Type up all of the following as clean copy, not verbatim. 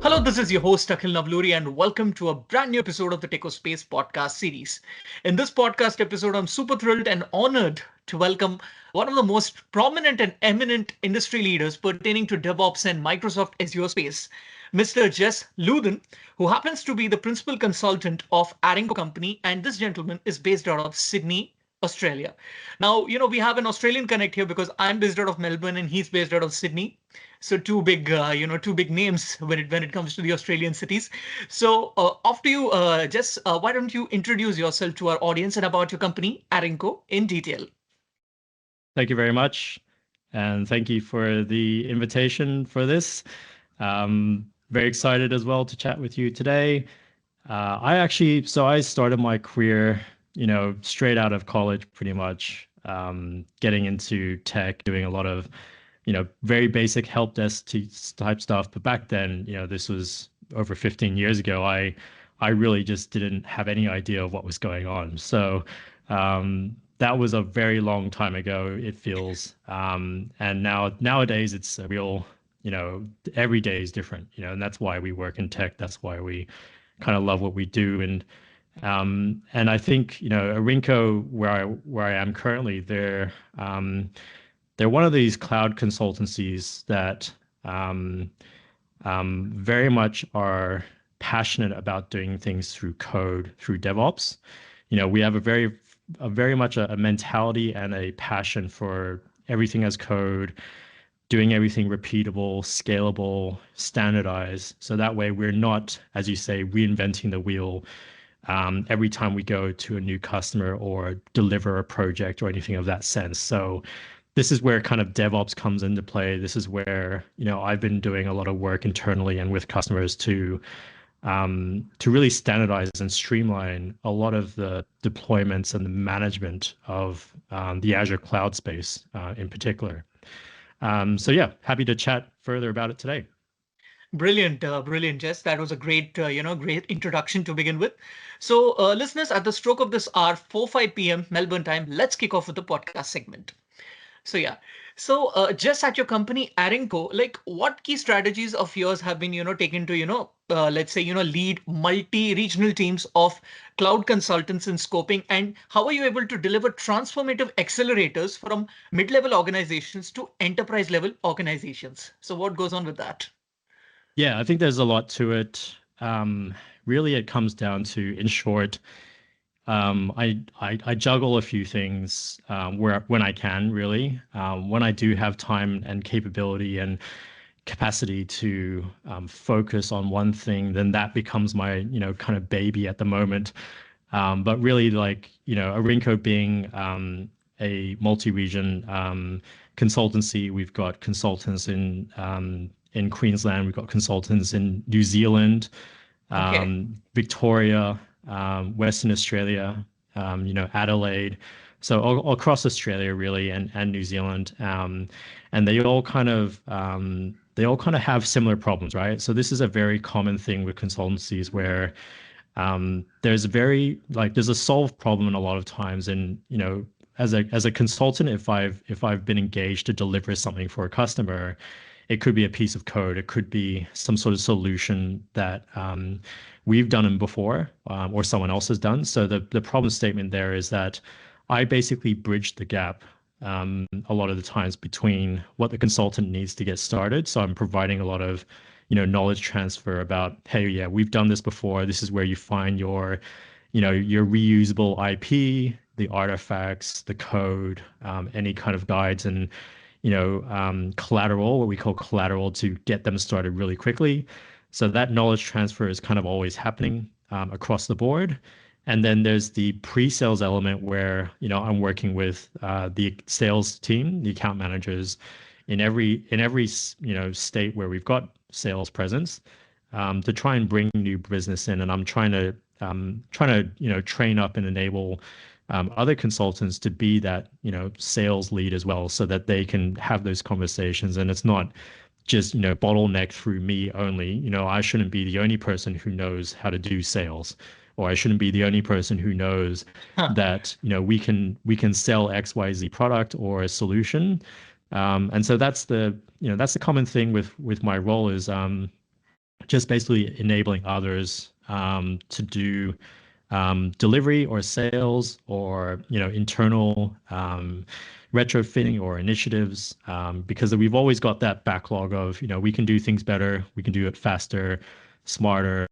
Hello, this is your host Akhil Navluri, and welcome to a brand new episode of the TechOSpace podcast series. In this podcast episode, I'm super thrilled and honored to welcome one of the most prominent and eminent industry leaders pertaining to DevOps and Microsoft Azure space, Mr. Jess Loudon, who happens to be the principal consultant of Arinco company, and this gentleman is based out of Sydney, Australia. Now, we have an Australian connect here because I'm based out of Melbourne and he's based out of Sydney. So two big names when it comes to the Australian cities. So off to you, Jess. Why don't you introduce yourself to our audience and about your company, Arinco, in detail? Thank you very much. And thank you for the invitation for this. Very excited as well to chat with you today. I started my career, straight out of college, pretty much, getting into tech, doing a lot of, very basic help desk type stuff. But back then, this was over 15 years ago. I really just didn't have any idea of what was going on. So that was a very long time ago, it feels. And nowadays it's a real, every day is different, and that's why we work in tech. That's why we kind of love what we do. And I think, Arinco, where I am currently, they're one of these cloud consultancies that very much are passionate about doing things through code, through DevOps. We have a very much a mentality and a passion for everything as code, doing everything repeatable, scalable, standardized. So that way we're not, as you say, reinventing the wheel every time we go to a new customer or deliver a project or anything of that sense. So this is where kind of DevOps comes into play. This is where, I've been doing a lot of work internally and with customers to really standardize and streamline a lot of the deployments and the management of the Azure cloud space in particular. So yeah, happy to chat further about it today. Brilliant, brilliant, Jess. That was a great introduction to begin with. So, listeners, at the stroke of this hour, 4:05 p.m. Melbourne time, let's kick off with the podcast segment. So yeah. So just at your company, Arinco, like what key strategies of yours have been, taken to, let's say, lead multi-regional teams of cloud consultants in scoping, and how are you able to deliver transformative accelerators from mid-level organizations to enterprise level organizations? So what goes on with that? Yeah, I think there's a lot to it. Really, it comes down to, in short, I juggle a few things when I can, really. When I do have time and capability and capacity to focus on one thing, then that becomes my, kind of baby at the moment. But really, like, Arinco being a multi-region consultancy, we've got consultants in Queensland, we've got consultants in New Zealand, Okay. Victoria, Western Australia, Adelaide, so all across Australia really, and New Zealand, and they all kind of have similar problems, right? So this is a very common thing with consultancies where there's a solved problem in a lot of times, and as a consultant, if I've been engaged to deliver something for a customer, it could be a piece of code, it could be some sort of solution that we've done them before, or someone else has done. So the problem statement there is that I basically bridge the gap a lot of the times between what the consultant needs to get started. So I'm providing a lot of knowledge transfer about, hey, yeah, we've done this before. This is where you find your reusable IP, the artifacts, the code, any kind of guides and collateral, what we call collateral, to get them started really quickly. So that knowledge transfer is kind of always happening across the board. And then there's the pre-sales element where, I'm working with the sales team, the account managers in every state where we've got sales presence, to try and bring new business in. And I'm trying to train up and enable other consultants to be that, sales lead as well, so that they can have those conversations. And it's not just, bottleneck through me only. I shouldn't be the only person who knows how to do sales, or I shouldn't be the only person who knows Huh. that, we can sell XYZ product or a solution. And so that's the common thing with my role is, just basically enabling others to do delivery or sales or internal retrofitting or initiatives, because we've always got that backlog of we can do things better, we can do it faster, smarter,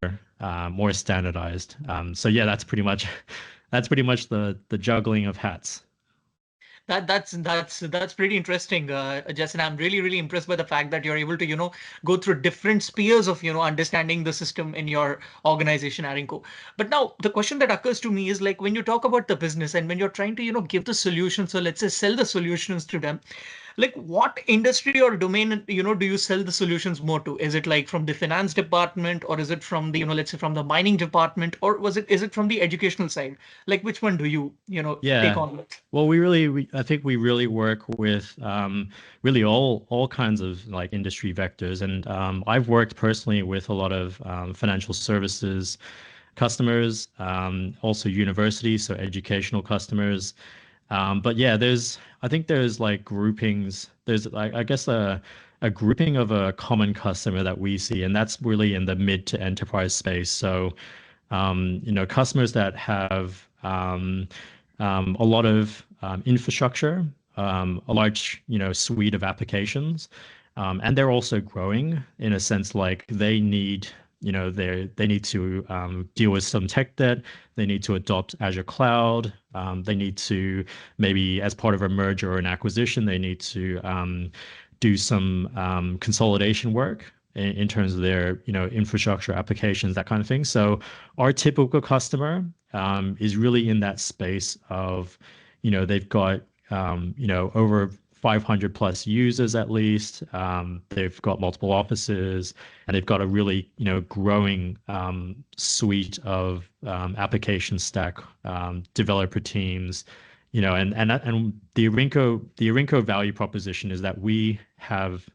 more standardized. So yeah, that's pretty much that's pretty much the juggling of hats. That's pretty interesting, Justin. I'm really impressed by the fact that you're able to go through different spheres of understanding the system in your organization, Arinco. But now the question that occurs to me is, like, when you talk about the business and when you're trying to give the solution, so let's say sell the solutions to them, like what industry or domain do you sell the solutions more to? Is it like from the finance department, or is it from the let's say from the mining department, or is it from the educational side? Like which one do you take Yeah. on with? Well, I think we really work with really all kinds of like industry vectors, and I've worked personally with a lot of financial services customers, also universities, so educational customers. But yeah, I think there's like groupings. There's like, I guess a grouping of a common customer that we see, and that's really in the mid to enterprise space. So, customers that have a lot of infrastructure, a large, suite of applications, and they're also growing in a sense like they need, they need to deal with some tech debt. They need to adopt Azure Cloud. They need to maybe, as part of a merger or an acquisition, they need to do some consolidation work in terms of their, infrastructure applications, that kind of thing. So our typical customer is really in that space of, they've got, over 500 plus users at least. They've got multiple offices, and they've got a really, growing suite of application stack, developer teams, and the Arinco value proposition is that we have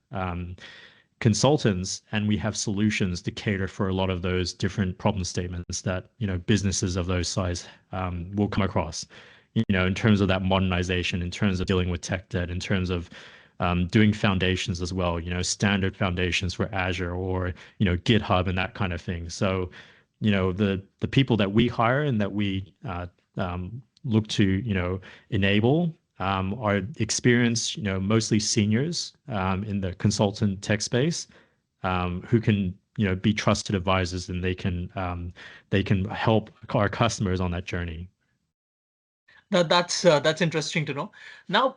consultants and we have solutions to cater for a lot of those different problem statements that businesses of those size will come across, in terms of that modernization, in terms of dealing with tech debt, in terms of doing foundations as well, standard foundations for Azure or GitHub and that kind of thing. So the people that we hire and that we look to enable are experienced, mostly seniors in the consultant tech space, who can be trusted advisors, and they can help our customers on that journey. That's interesting to know. Now,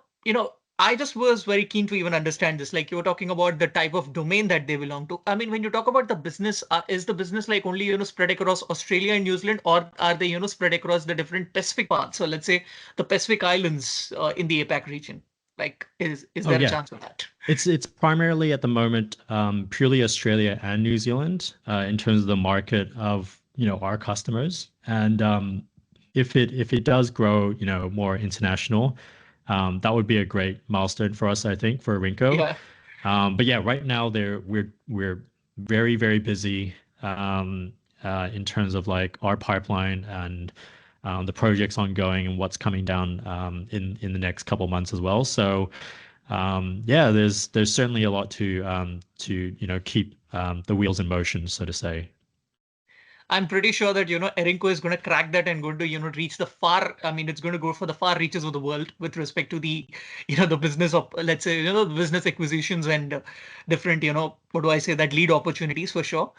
I just was very keen to even understand this. Like you were talking about the type of domain that they belong to. I mean, when you talk about the business, is the business like only spread across Australia and New Zealand, or are they spread across the different Pacific parts? So let's say the Pacific Islands in the APAC region. Like, is Oh there a yeah, chance of that? it's primarily at the moment purely Australia and New Zealand in terms of the market of our customers. And if it does grow more international, that would be a great milestone for us, I think, for Arinco. Yeah. But yeah, right now we're very busy in terms of like our pipeline and the projects ongoing and what's coming down in the next couple months as well. So yeah, there's certainly a lot to keep the wheels in motion, so to say. I'm pretty sure that Arinco is going to crack that and going to reach the far. I mean, it's going to go for the far reaches of the world with respect to the the business of, let's say, the business acquisitions and different what do I say, that lead opportunities for sure.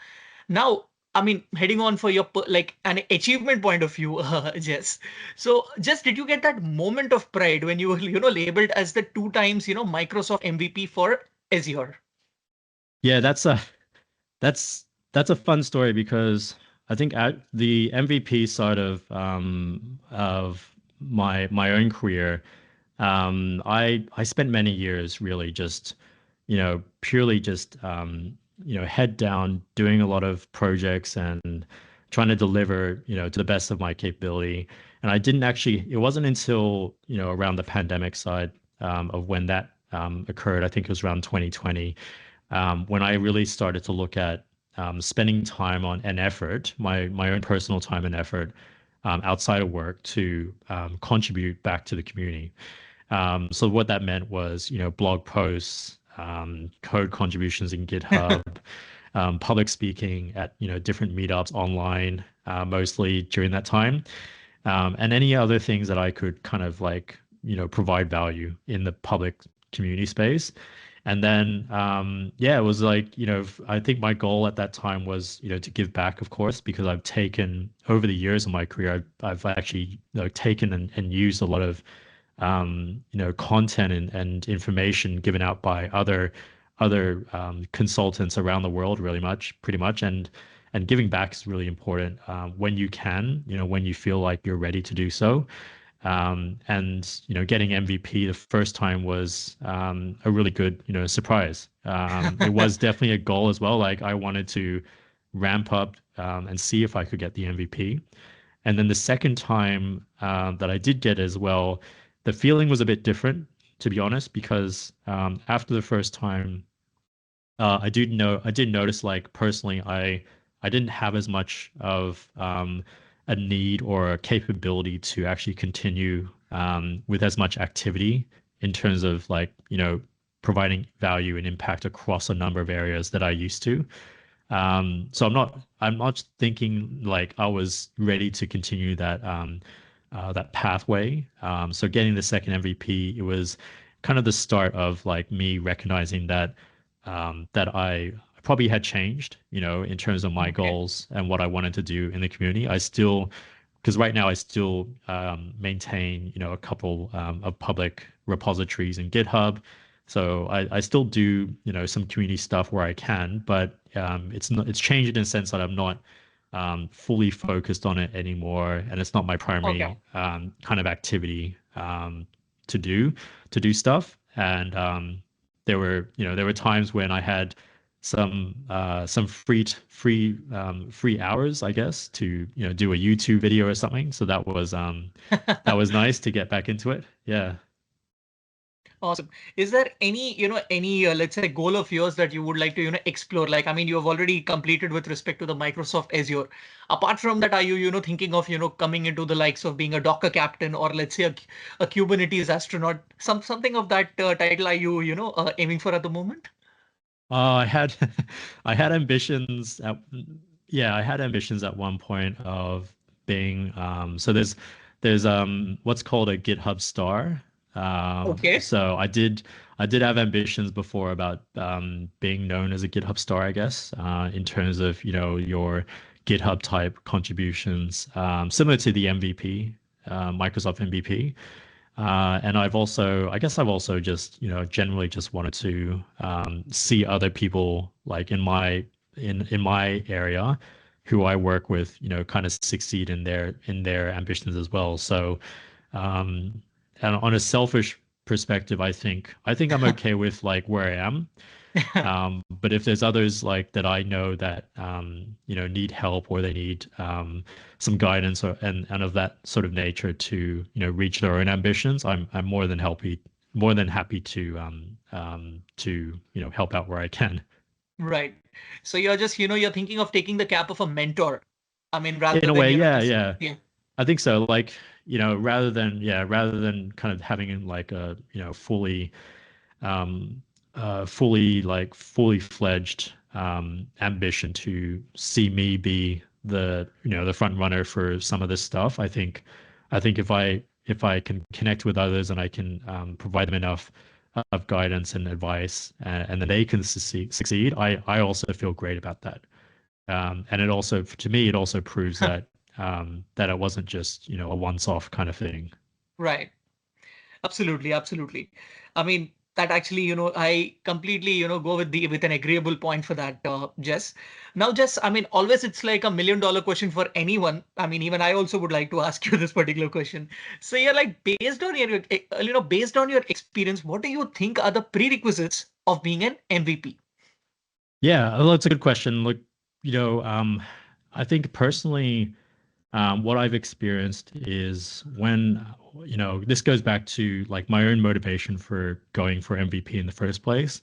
Now, I mean, heading on for your like an achievement point of view, Jess. So, Jess, did you get that moment of pride when you were labeled as the two times Microsoft MVP for Azure? Yeah, that's that's a fun story because I think at the MVP side of my own career, I spent many years really just purely just head down doing a lot of projects and trying to deliver to the best of my capability. And I didn't actually. It wasn't until around the pandemic side of when that occurred. I think it was around 2020 when I really started to look at spending time on and effort, my own personal time and effort outside of work to contribute back to the community. So what that meant was, blog posts, code contributions in GitHub, public speaking at different meetups online, mostly during that time, and any other things that I could kind of like provide value in the public community space. And then yeah, it was like I think my goal at that time was to give back, of course, because I've taken over the years of my career, I've actually taken and used a lot of content and information given out by other consultants around the world, pretty much, and giving back is really important when you can, when you feel like you're ready to do so. And getting MVP the first time was a really good surprise. It was definitely a goal as well. Like I wanted to ramp up and see if I could get the MVP. And then the second time that I did get it as well, the feeling was a bit different, to be honest, because after the first time, I did notice, like personally, I didn't have as much of a need or a capability to actually continue with as much activity in terms of like providing value and impact across a number of areas that I used to. So I'm not thinking like I was ready to continue that pathway. So getting the second MVP, it was kind of the start of like me recognizing that I probably had changed, in terms of my Okay. goals and what I wanted to do in the community. I still, because right now I still maintain, a couple of public repositories in GitHub. So I still do, some community stuff where I can, but it's changed in the sense that I'm not fully focused on it anymore, and it's not my Okay. primary kind of activity to do stuff. And there were times when I had some free hours, I guess, to do a YouTube video or something. So that was nice to get back into it. Yeah. Awesome. Is there any, any, let's say, goal of yours that you would like to, explore? Like, I mean, you have already completed with respect to the Microsoft Azure. Apart from that, are you, thinking of, coming into the likes of being a Docker captain, or let's say a Kubernetes astronaut, something of that title are you, aiming for at the moment? I had I had ambitions at yeah, I had ambitions at one point of being so there's what's called a GitHub star. Okay. So I did have ambitions before about being known as a GitHub star, I guess, in terms of, your GitHub type contributions, similar to the MVP, Microsoft MVP. And I guess I've also just, generally just wanted to see other people like in my area who I work with, kind of succeed in their ambitions as well. So, um, and on a selfish perspective, I think I'm okay with like where I am. But if there's others like that I know that need help, or they need some guidance, and of that sort of nature to reach their own ambitions, I'm more than happy to help out where I can. Right. So you're just, you're thinking of taking the cap of a mentor. I mean, rather In a than, way, yeah, just, yeah. yeah. I think so. Like, rather than kind of having like a um, fully fledged ambition to see me be the front runner for some of this stuff. I think if I can connect with others and I can provide them enough of guidance and advice, and then they can succeed, I also feel great about that. And it also, to me, it also proves that it wasn't just a once-off kind of thing. Right. Absolutely, absolutely. I mean, that actually, I completely, go with with an agreeable point for that, Jess. Now, Jess, I mean, always it's like $1 million question for anyone. I mean, even I also would like to ask you this particular question. So you're like, based on your, based on your experience, what do you think are the prerequisites of being an MVP? Yeah, well, that's a good question. Look, you know, um, I think personally, what I've experienced is when, this goes back to like my own motivation for going for MVP in the first place.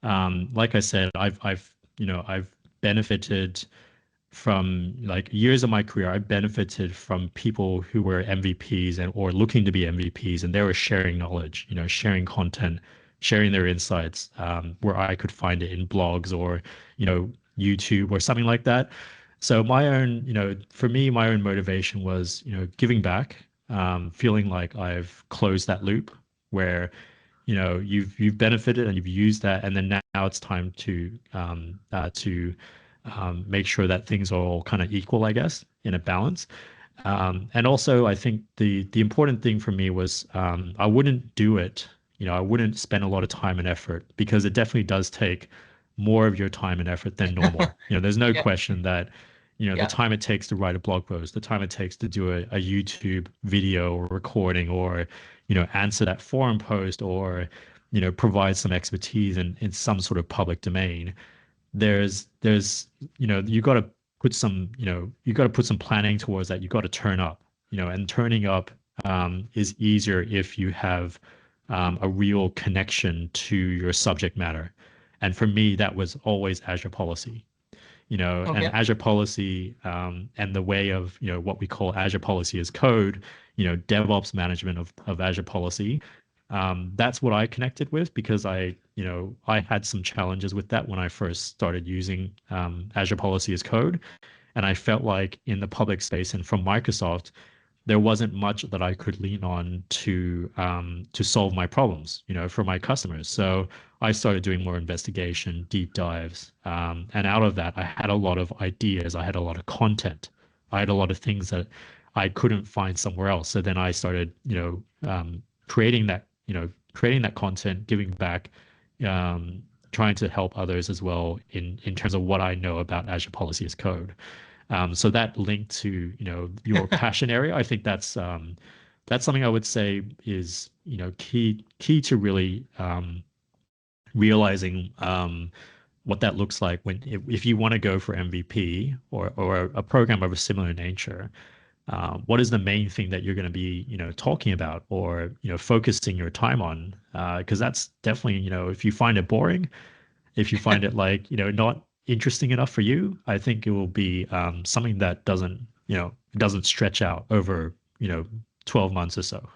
Like I said, I've benefited from like years of my career. I benefited from people who were MVPs and or looking to be MVPs, and they were sharing knowledge, sharing content, sharing their insights, where I could find it in blogs or, YouTube or something like that. So my own, for me, my own motivation was, giving back, feeling like I've closed that loop where, you've benefited and you've used that, and then now it's time to make sure that things are all kind of equal, I guess, in a balance. And also, I think the important thing for me was I wouldn't do it. I wouldn't spend a lot of time and effort because it definitely does take more of your time and effort than normal. There's no Yeah, question that, the yeah, time it takes to write a blog post, the time it takes to do a YouTube video or recording, or, answer that forum post, or, provide some expertise in some sort of public domain. There's you got to put some planning towards that. You got to turn up, and turning up is easier if you have a real connection to your subject matter. And for me, that was always Azure policy. And okay. Azure policy, and the way of, what we call Azure policy as code, DevOps management of Azure policy. That's what I connected with because I had some challenges with that when I first started using Azure policy as code. And I felt like in the public space and from Microsoft, there wasn't much that I could lean on to solve my problems, for my customers. So I started doing more investigation, deep dives, and out of that, I had a lot of ideas. I had a lot of content. I had a lot of things that I couldn't find somewhere else. So then I started, creating that, creating that content, giving back, trying to help others as well in terms of what I know about Azure Policy as Code. So that link to, your passion area, I think that's something I would say is, key to really realizing what that looks like when if you want to go for MVP or a program of a similar nature. What is the main thing that you're going to be, talking about or, focusing your time on? Because that's definitely, if you find it boring, if you find it like, not interesting enough for you, I think it will be something that doesn't stretch out over, 12 months or so.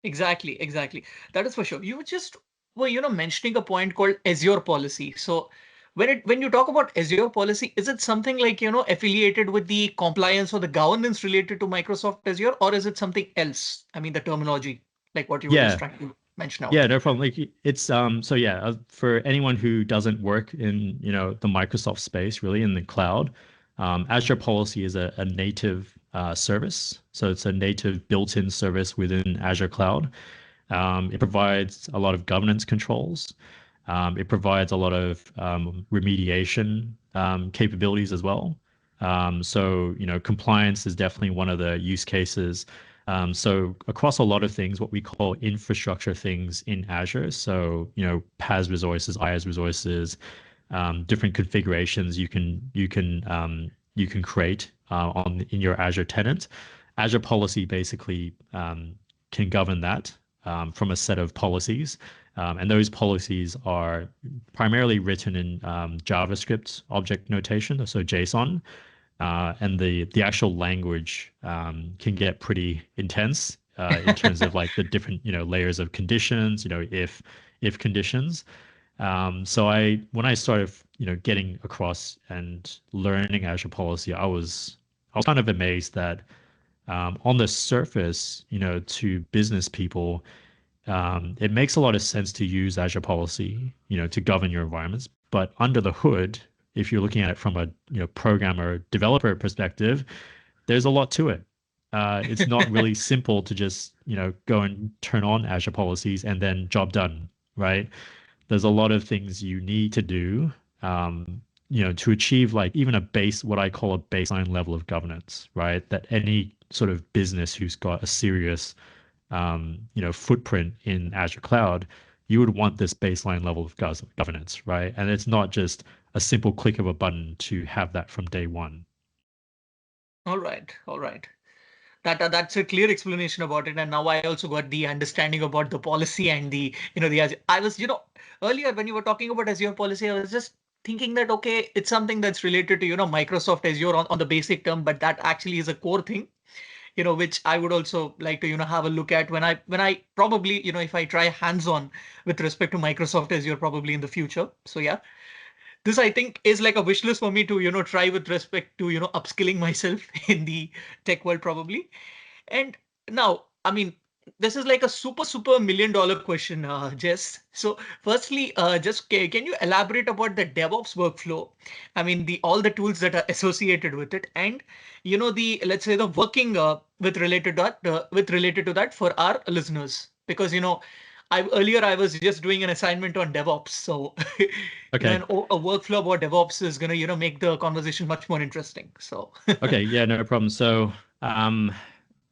Exactly, exactly. That is for sure. You just were, mentioning a point called Azure policy. So when you talk about Azure policy, is it something like, affiliated with the compliance or the governance related to Microsoft Azure, or is it something else? I mean, the terminology, like what you were just Yeah, trying to mention out. yeah, no problem. Like it's so yeah, for anyone who doesn't work in, the Microsoft space, really in the cloud, Azure Policy is a native service. So it's a native built-in service within Azure Cloud. It provides a lot of governance controls. It provides a lot of remediation capabilities as well. So, compliance is definitely one of the use cases. So across a lot of things, what we call infrastructure things in Azure. So, PaaS resources, IaaS resources, different configurations you can create in your Azure tenant. Azure policy basically can govern that from a set of policies. And those policies are primarily written in JavaScript object notation, so JSON. And the actual language can get pretty intense in terms of like the different layers of conditions, if conditions. So when I started getting across and learning Azure policy, I was kind of amazed that on the surface, to business people, it makes a lot of sense to use Azure policy, to govern your environments. But under the hood, if you're looking at it from a programmer developer perspective, there's a lot to it. It's not really simple to just go and turn on Azure policies and then job done, right? There's a lot of things you need to do, to achieve like even what I call a baseline level of governance, right? That any sort of business who's got a serious footprint in Azure Cloud, you would want this baseline level of governance, right? And it's not just a simple click of a button to have that from day one. All right, all right. That's a clear explanation about it, and now I also got the understanding about the policy and the the Azure. I was earlier when you were talking about Azure policy, I was just thinking that okay, it's something that's related to Microsoft Azure on the basic term, but that actually is a core thing, which I would also like to have a look at when I probably if I try hands on with respect to Microsoft Azure probably in the future. So yeah, this I think is like a wish list for me to, try with respect to, upskilling myself in the tech world probably. And now, I mean, this is like a super, super $1 million question, Jess. So, firstly, just can you elaborate about the DevOps workflow? I mean, the all the tools that are associated with it, and the let's say the working with related to that for our listeners, because I was just doing an assignment on DevOps, so Okay. a workflow about DevOps is gonna make the conversation much more interesting. So, Okay. Yeah, no problem. Um,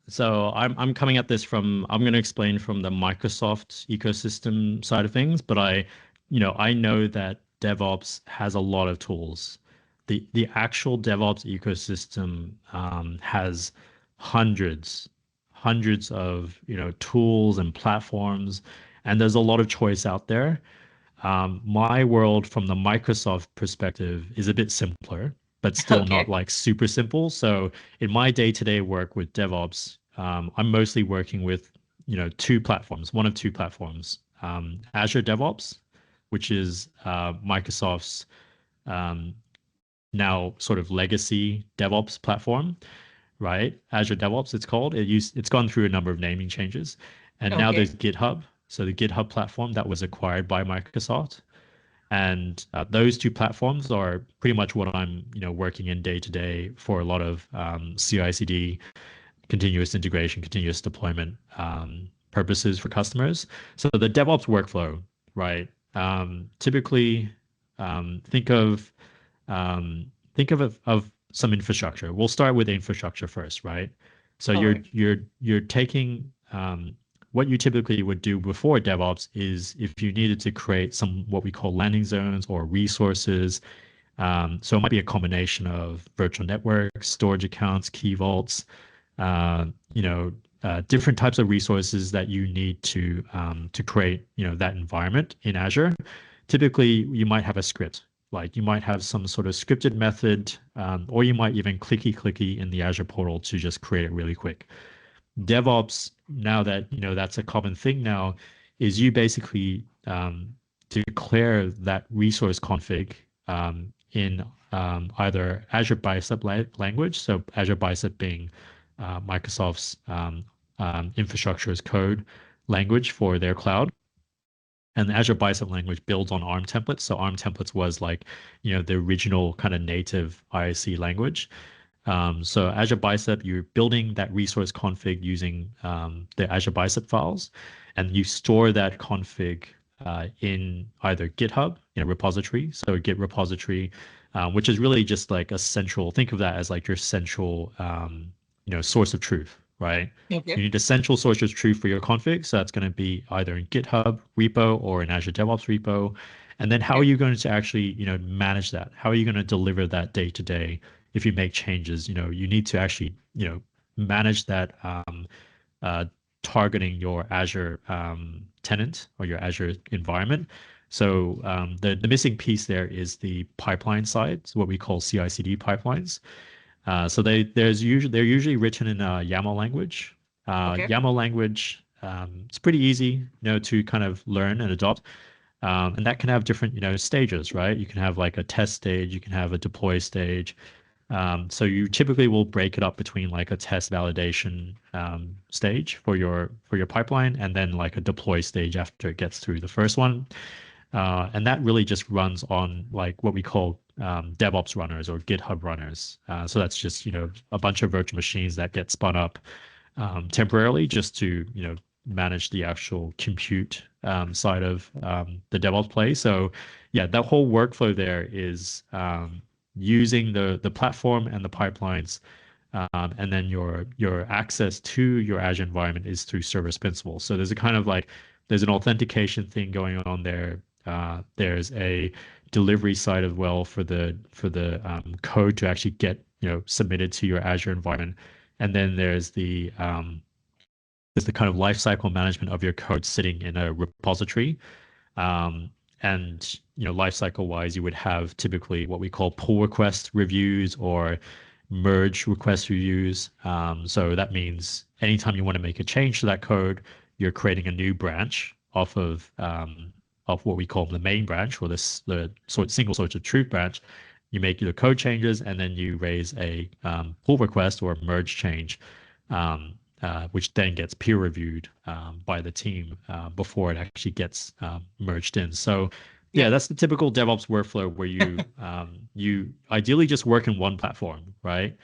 So I'm coming at this from I'm going to explain from the Microsoft ecosystem side of things, but I know that DevOps has a lot of tools. The actual DevOps ecosystem has hundreds hundreds of tools and platforms, and there's a lot of choice out there. My world from the Microsoft perspective is a bit simpler, but still not okay, like super simple. So in my day-to-day work with DevOps, I'm mostly working with, two platforms, one of two platforms, Azure DevOps, which is Microsoft's um, now sort of legacy DevOps platform, right? Azure DevOps, it's called. It's gone through a number of naming changes, and now okay, there's GitHub. So the GitHub platform that was acquired by Microsoft, and those two platforms are pretty much what I'm working in day to day for a lot of CI/CD, continuous integration, continuous deployment purposes for customers. So the DevOps workflow, right? Typically, think of of some infrastructure. We'll start with infrastructure first, right? So all right, you're taking what you typically would do before DevOps is if you needed to create some what we call landing zones or resources. So it might be a combination of virtual networks, storage accounts, key vaults, uh, you know, different types of resources that you need to create that environment in Azure. Typically, you might have a script, like you might have some sort of scripted method, or you might even clicky in the Azure portal to just create it really quick. DevOps, now that that's a common thing now, is you basically declare that resource config in either Azure Bicep language, so Azure Bicep being Microsoft's infrastructure as code language for their cloud. And the Azure Bicep language builds on ARM templates. So ARM templates was like, the original kind of native ISC language. So Azure Bicep, you're building that resource config using the Azure Bicep files, and you store that config in either GitHub, repository, so Git repository, which is really just like a central. Think of that as like your central, source of truth, right? You okay, need a central source of truth for your config, so that's going to be either in GitHub repo or in Azure DevOps repo. And then how are okay, you going to actually, manage that? How are you going to deliver that day to day? If you make changes, you need to actually, manage that uh, targeting your Azure tenant or your Azure environment. So the missing piece there is the pipeline side, so what we call CI/CD pipelines. So they're usually written in YAML language. okay, YAML language, it's pretty easy, to kind of learn and adopt. And that can have different, stages, right? You can have like a test stage, you can have a deploy stage. So you typically will break it up between like a test validation stage for your pipeline, and then like a deploy stage after it gets through the first one. And that really just runs on like what we call DevOps runners or GitHub runners. So that's just a bunch of virtual machines that get spun up temporarily just to manage the actual compute side of the DevOps play. So yeah, that whole workflow there is using the platform and the pipelines, and then your access to your Azure environment is through Service Principal. So there's a kind of like there's an authentication thing going on there. There's a delivery side as well for the code to actually get submitted to your Azure environment, and then there's the kind of lifecycle management of your code sitting in a repository. Um, and lifecycle wise, you would have typically what we call pull request reviews or merge request reviews. So that means anytime you want to make a change to that code, you're creating a new branch off of what we call the main branch, or the single source of truth branch. You make your code changes, and then you raise a pull request or a merge change, which then gets peer reviewed by the team before it actually gets merged in. So yeah, Yeah. that's the typical DevOps workflow where you ideally just work in one platform, right?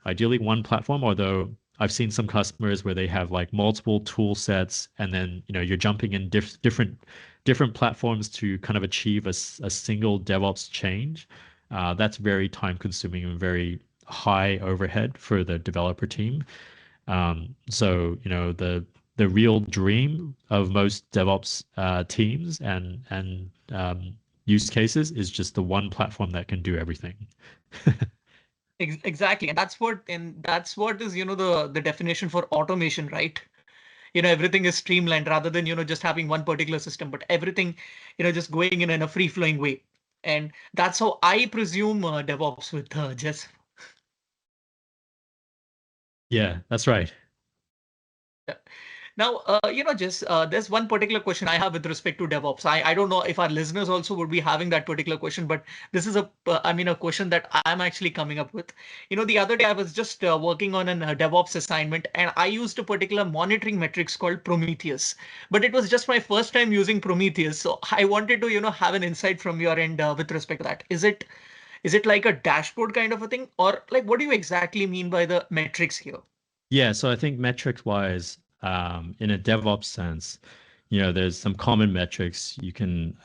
Ideally one platform, although I've seen some customers where they have like multiple tool sets, and then you're jumping in different platforms to kind of achieve a single DevOps change. That's very time consuming and very high overhead for the developer team. So the real dream of most DevOps teams and use cases is just the one platform that can do everything. Exactly. And that's what is, the definition for automation, right? Everything is streamlined rather than, just having one particular system, but everything, just going in a free flowing way. And that's how I presume DevOps with Jess. Yeah, that's right. Now, just there's one particular question I have with respect to DevOps. I don't know if our listeners also would be having that particular question, but this is a question that I'm actually coming up with. The other day I was just working on a DevOps assignment, and I used a particular monitoring metrics called Prometheus. But it was just my first time using Prometheus, so I wanted to, have an insight from your end with respect to that. Is it like a dashboard kind of a thing, or like what do you exactly mean by the metrics here? Yeah, so I think metrics wise, in a DevOps sense, there's some common metrics you can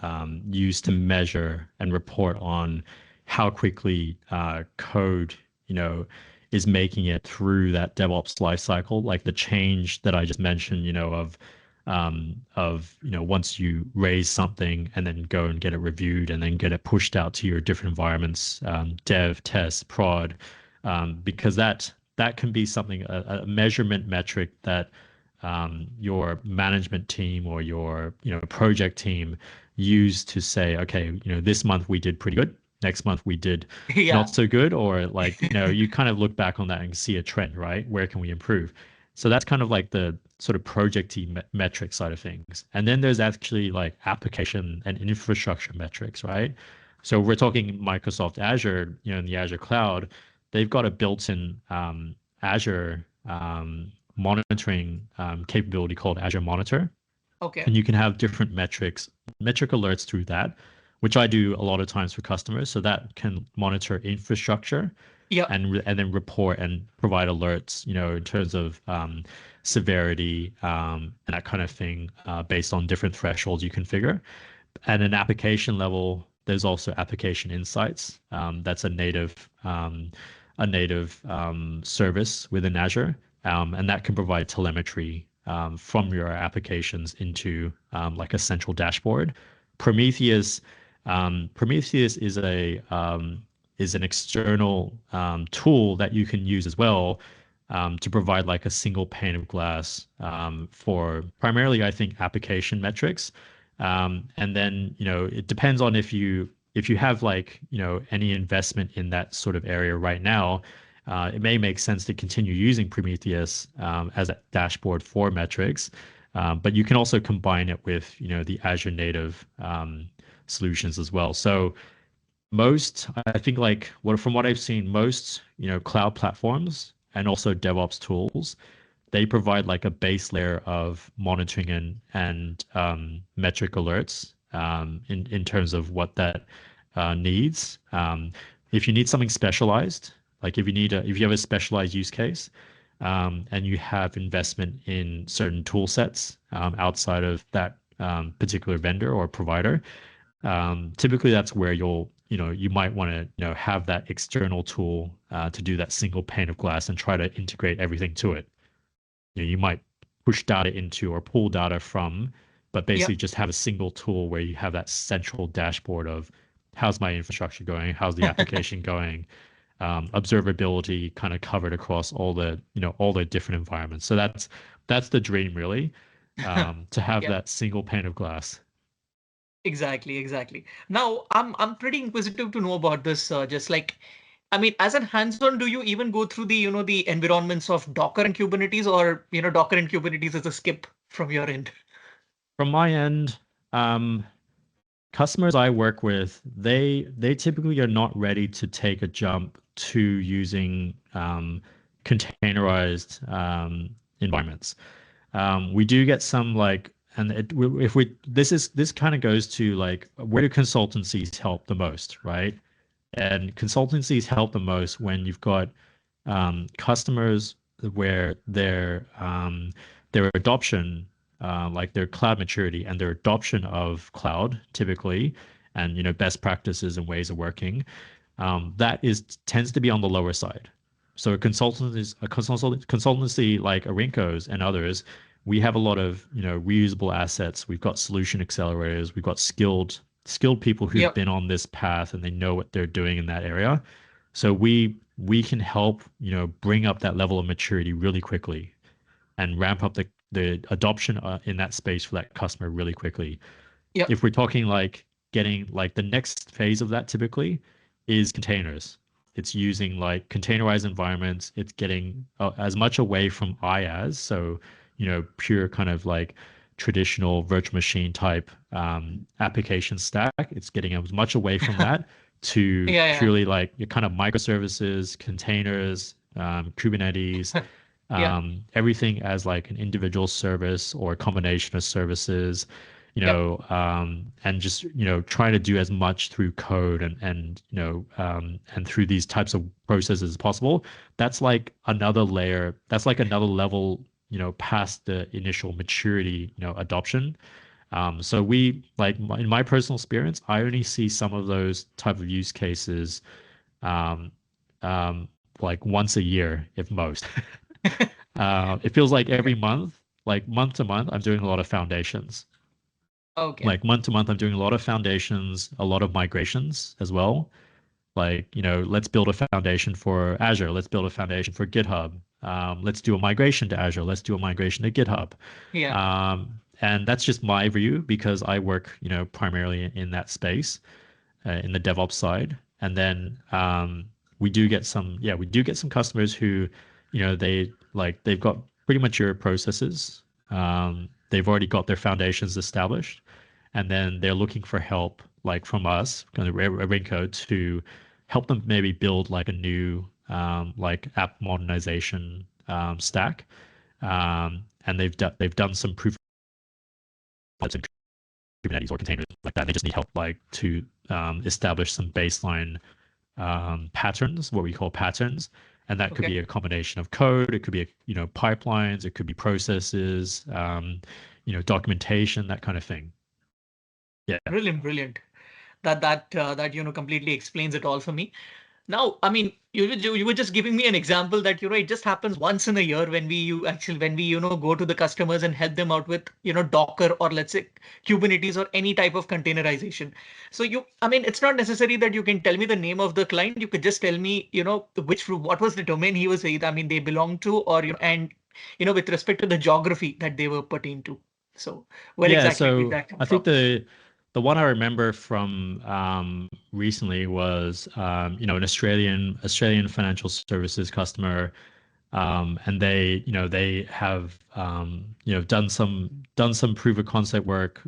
use to measure and report on how quickly code, is making it through that DevOps lifecycle, like the change that I just mentioned, once you raise something and then go and get it reviewed and then get it pushed out to your different environments, dev, test, prod, because that can be something, a measurement metric that your management team or your project team use to say, okay, this month we did pretty good. Next month we did not Yeah. so good, or like you kind of look back on that and see a trend, right? Where can we improve? So that's kind of like the sort of projecty metric side of things. And then there's actually like application and infrastructure metrics, right? So we're talking Microsoft Azure, in the Azure cloud, they've got a built-in Azure monitoring capability called Azure Monitor, Okay. and you can have different metric alerts through that, which I do a lot of times for customers. So that can monitor infrastructure Yeah. and then report and provide alerts, in terms of severity and that kind of thing, based on different thresholds you configure. At an application level, there's also application insights. That's a native service within Azure, and that can provide telemetry from your applications into like a central dashboard. Prometheus Prometheus is an external tool that you can use as well, to provide like a single pane of glass for primarily, I think, application metrics. And then, it depends on if you have like, any investment in that sort of area right now. It may make sense to continue using Prometheus as a dashboard for metrics, but you can also combine it with, the Azure native solutions as well. So I think, like from what I've seen, most, cloud platforms and also DevOps tools, they provide like a base layer of monitoring and metric alerts, in terms of what that needs. If you need something specialized, like if you have a specialized use case, and you have investment in certain tool sets outside of that particular vendor or provider, typically that's where you might want to have that external tool to do that single pane of glass and try to integrate everything to it. You might push data into or pull data from, but Yeah. basically just have a single tool where you have that central dashboard of how's my infrastructure going, how's the application going, observability kind of covered across all the different environments. So that's the dream, really, to have Yeah. that single pane of glass. Exactly, exactly. Now, I'm pretty inquisitive to know about this. Just like, I mean, as a hands-on, do you even go through the environments of Docker and Kubernetes, or Docker and Kubernetes is a skip from your end? From my end, um, customers I work with, they typically are not ready to take a jump to using containerized environments. We do get some like, and if we this kind of goes to like, where do consultancies help the most, right? And consultancies help the most when you've got customers where their adoption, like their cloud maturity and their adoption of cloud typically, and best practices and ways of working, that is tends to be on the lower side. So a consultancy like Arinco's and others, we have a lot of reusable assets. We've got solution accelerators. We've got skilled people who've Yep. been on this path and they know what they're doing in that area. So we can help bring up that level of maturity really quickly and ramp up the adoption in that space for that customer really quickly. Yep. If we're talking like getting like the next phase of that typically is containers. It's using like containerized environments. It's getting as much away from IaaS, so pure kind of like traditional virtual machine type application stack. It's getting as much away from that to Yeah. purely like your kind of microservices, containers, Kubernetes, Yeah. everything as like an individual service or a combination of services, Yep. and just trying to do as much through code and through these types of processes as possible. That's like another layer. That's like another level, past the initial maturity, adoption. So we like in my personal experience, I only see some of those type of use cases, um, um, like once a year, if most. It feels like every Okay. month, like month to month, I'm doing a lot of foundations. Okay. Like month to month, I'm doing a lot of foundations, a lot of migrations as well. Like, let's build a foundation for Azure. Let's build a foundation for GitHub. Let's do a migration to Azure. Let's do a migration to GitHub. Yeah. And that's just my view because I work, primarily in that space, in the DevOps side. And then we do get some customers who, they've got pretty mature processes. They've already got their foundations established, and then they're looking for help, like from us, kind of Arinco, to help them maybe build like a new like app modernization stack. And they've done some proof of in Kubernetes or containers like that. They just need help like to establish some baseline patterns, what we call patterns, and that could Okay. be a combination of code. It could be pipelines. It could be processes, documentation, that kind of thing. Yeah. Brilliant. Brilliant. That completely explains it all for me. Now, I mean, you were just giving me an example that it just happens once in a year when we go to the customers and help them out with Docker, or let's say Kubernetes, or any type of containerization. So I mean, it's not necessary that you can tell me the name of the client. You could just tell me what was the domain he was, I mean, they belong to, or and with respect to the geography that they were pertain to. So where Yeah, exactly did so that come I think from? the one I remember from recently was an Australian financial services customer, and they have done some proof of concept work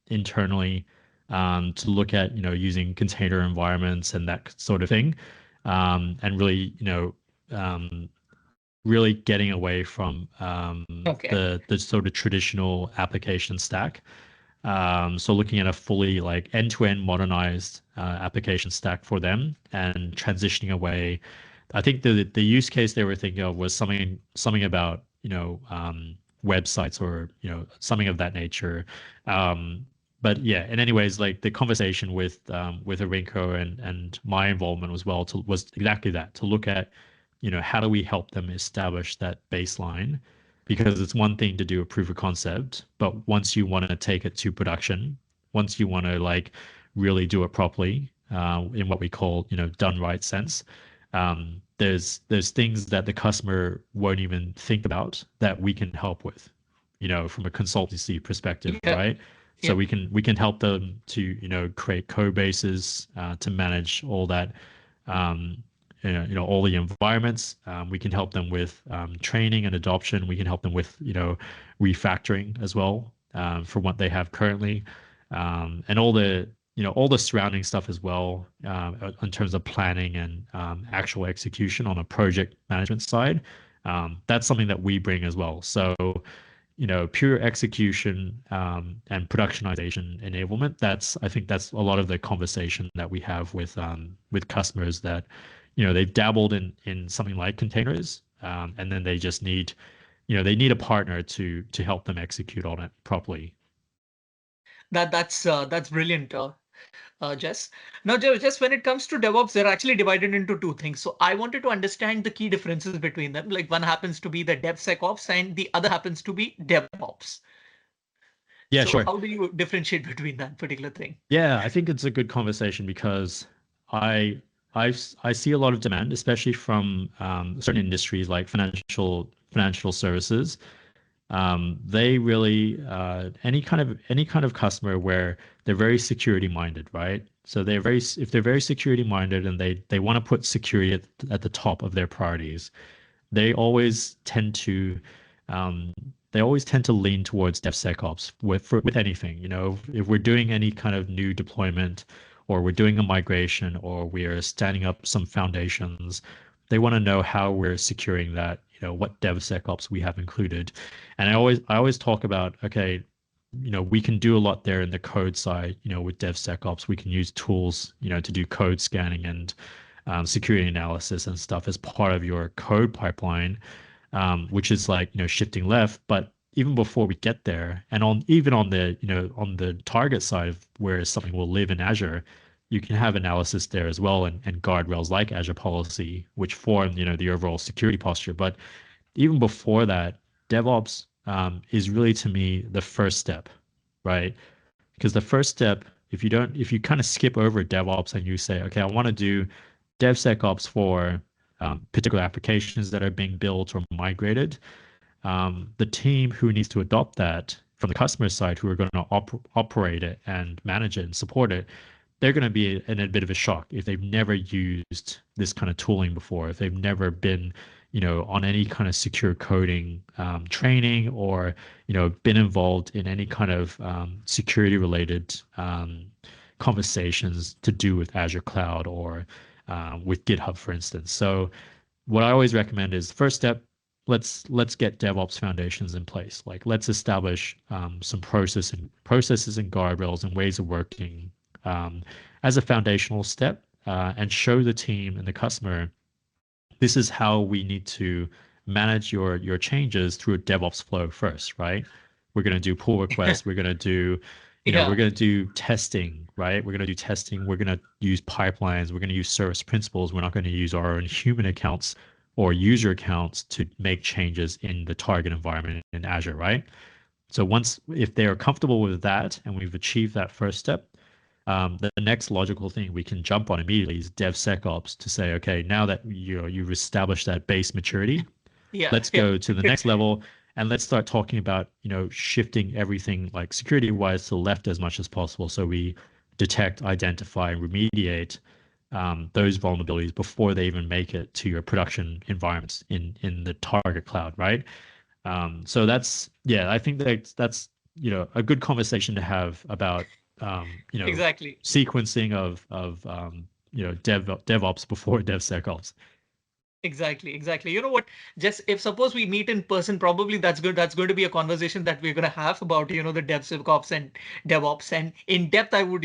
internally, to look at using container environments and that sort of thing, and really um, really getting away from Okay. the sort of traditional application stack. So looking at a fully like end-to-end modernized application stack for them and transitioning away. I think the use case they were thinking of was something about websites or something of that nature. But yeah, and anyways, like the conversation with Arinco and my involvement as well was exactly that, to look at how do we help them establish that baseline, because it's one thing to do a proof of concept, but once you want to take it to production, once you want to like really do it properly, in what we call done right sense, there's things that the customer won't even think about that we can help with, from a consultancy perspective, Yeah. right? So Yeah. we can help them to create code bases, to manage all that, um, all the environments. We can help them with training and adoption. We can help them with refactoring as well, from what they have currently. and all the all the surrounding stuff as well, in terms of planning and actual execution on a project management side. That's something that we bring as well. So pure execution and productionization enablement. I think that's a lot of the conversation that we have with customers that, they've dabbled in something like containers, and then they just need, they need a partner to help them execute on it properly. That's brilliant, Jess. Now, just when it comes to DevOps, they're actually divided into two things. So I wanted to understand the key differences between them. Like one happens to be the DevSecOps and the other happens to be DevOps. Yeah, So sure. how do you differentiate between that particular thing? Yeah, I think it's a good conversation because I I see a lot of demand, especially from certain industries like financial services. They really any kind of customer where they're very security minded, right? So if they're very security minded and they want to put security at the top of their priorities, they always tend to um, they always tend to lean towards DevSecOps with anything. If we're doing any kind of new deployment, or we're doing a migration, or we are standing up some foundations, they want to know how we're securing that. What DevSecOps we have included, and I always talk about, okay, we can do a lot there in the code side. With DevSecOps, we can use tools, to do code scanning and security analysis and stuff as part of your code pipeline, which is like shifting left. But even before we get there, and even on the on the target side of where something will live in Azure, you can have analysis there as well, and guardrails like Azure policy, which form the overall security posture. But even before that, DevOps is really, to me, the first step, right? Because the first step, if you kind of skip over DevOps and you say, okay, I want to do DevSecOps for particular applications that are being built or migrated, the team who needs to adopt that from the customer side, who are going to operate it and manage it and support it, they're going to be in a bit of a shock if they've never used this kind of tooling before, if they've never been, on any kind of secure coding training, or, been involved in any kind of security related conversations to do with Azure Cloud, or with GitHub, for instance. So what I always recommend is, first step, let's get DevOps foundations in place. Like, let's establish some processes and guardrails and ways of working, as a foundational step, and show the team and the customer, this is how we need to manage your changes through a DevOps flow first, right? We're going to do pull requests. We're going to do, we're Yeah. going to do testing, right? We're going to do testing. We're going to use pipelines. We're going to use service principals. We're not going to use our own human accounts or user accounts to make changes in the target environment in Azure, right? So if they are comfortable with that and we've achieved that first step, the next logical thing we can jump on immediately is DevSecOps, to say, okay, now that you've established that base maturity, Yeah. let's Yeah. go to the next level, and let's start talking about shifting everything, like security wise, to the left as much as possible, so we detect, identify, and remediate those vulnerabilities before they even make it to your production environments in the target cloud, right? So I think that's a good conversation to have about Exactly. sequencing of DevOps before DevSecOps. Exactly. You know what? Just if suppose we meet in person, probably that's good. That's going to be a conversation that we're going to have about, the DevSecOps and DevOps. And in depth, I would,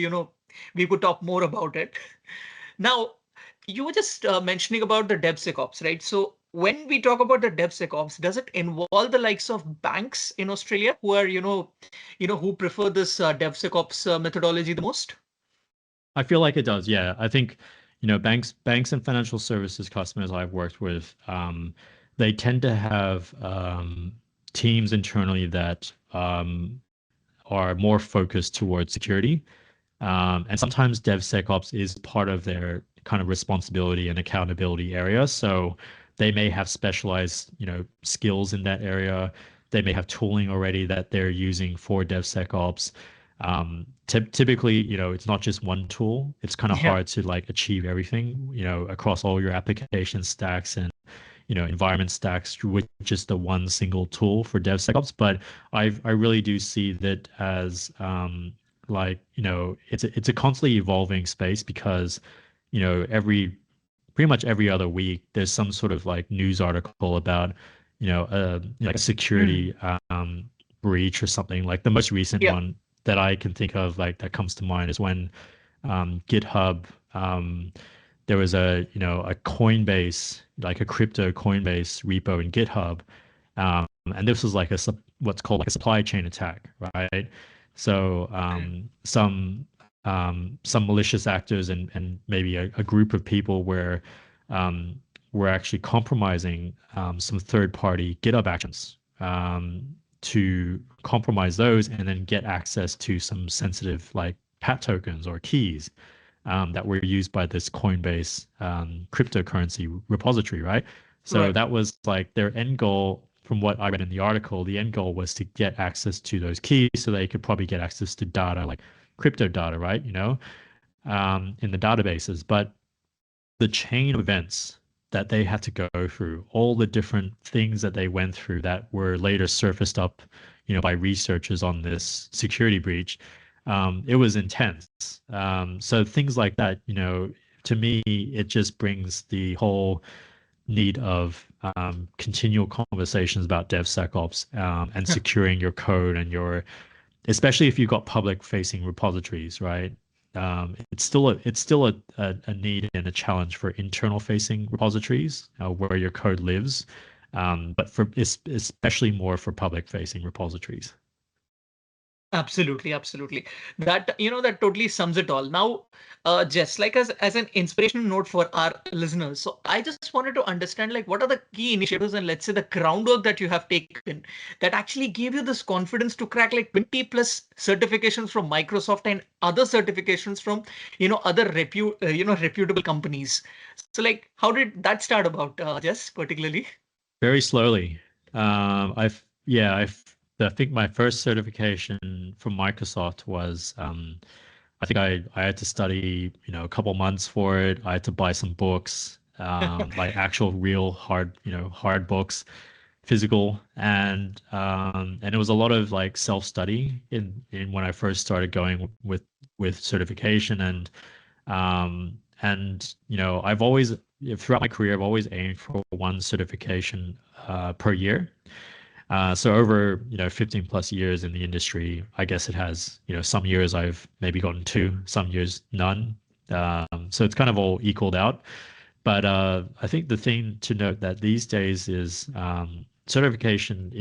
we could talk more about it. Now, you were just mentioning about the DevSecOps, right? So when we talk about the DevSecOps, does it involve the likes of banks in Australia who are, who prefer this DevSecOps methodology the most? I feel like it does. Yeah, I think banks and financial services customers I've worked with, they tend to have teams internally that are more focused towards security. And sometimes DevSecOps is part of their kind of responsibility and accountability area. So they may have specialized, skills in that area. They may have tooling already that they're using for DevSecOps. Typically, it's not just one tool. It's kind of Yeah. hard to like achieve everything, across all your application stacks and environment stacks with just the one single tool for DevSecOps. But I really do see that as like, it's a constantly evolving space because, pretty much every other week there's some sort of like news article about, like a security Mm. breach or something. Like the most recent Yeah. one that I can think of, like that comes to mind, is when GitHub, there was a Coinbase, like a crypto Coinbase repo in GitHub, and this was like what's called like a supply chain attack, right? So Mm. some malicious actors and maybe a group of people um, were actually compromising some third-party GitHub actions, to compromise those and then get access to some sensitive like pat tokens or keys that were used by this Coinbase cryptocurrency repository, right? So Right. that was like their end goal. From what I read in the article, the end goal was to get access to those keys so they could probably get access to data, like crypto data, right? In the databases. But the chain of events that they had to go through, all the different things that they went through that were later surfaced up, by researchers on this security breach, it was intense. So things like that, to me, it just brings the whole need of continual conversations about DevSecOps, and securing your code and especially if you've got public facing repositories, right? It's still a need and a challenge for internal facing repositories, where your code lives, but especially more for public facing repositories. Absolutely, absolutely. That, that totally sums it all. Now, just like as an inspirational note for our listeners, so I just wanted to understand, like, what are the key initiatives and let's say the groundwork that you have taken that actually gave you this confidence to crack like 20 plus certifications from Microsoft and other certifications from, other reputable companies. So like, how did that start about, Jess, particularly? Very slowly. I think my first certification from Microsoft was, I think I had to study, a couple months for it. I had to buy some books, like actual real hard books, physical, and it was a lot of like self-study in when I first started going with certification. And I've always, throughout my career, I've always aimed for one certification per year. So over 15 plus years in the industry, I guess it has, some years I've maybe gotten two, some years none. So it's kind of all equaled out. But I think the thing to note that these days is, certification.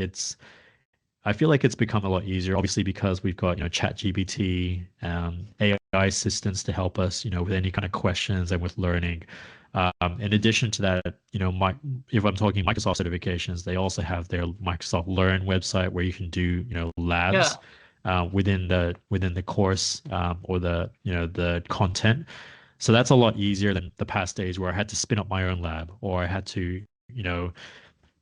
I feel like it's become a lot easier, obviously, because we've got, ChatGPT, AI assistants to help us, with any kind of questions and with learning. In addition to that, if I'm talking Microsoft certifications, they also have their Microsoft Learn website where you can do, labs Yeah. within the course, or the content. So that's a lot easier than the past days where I had to spin up my own lab, or I had to, you know,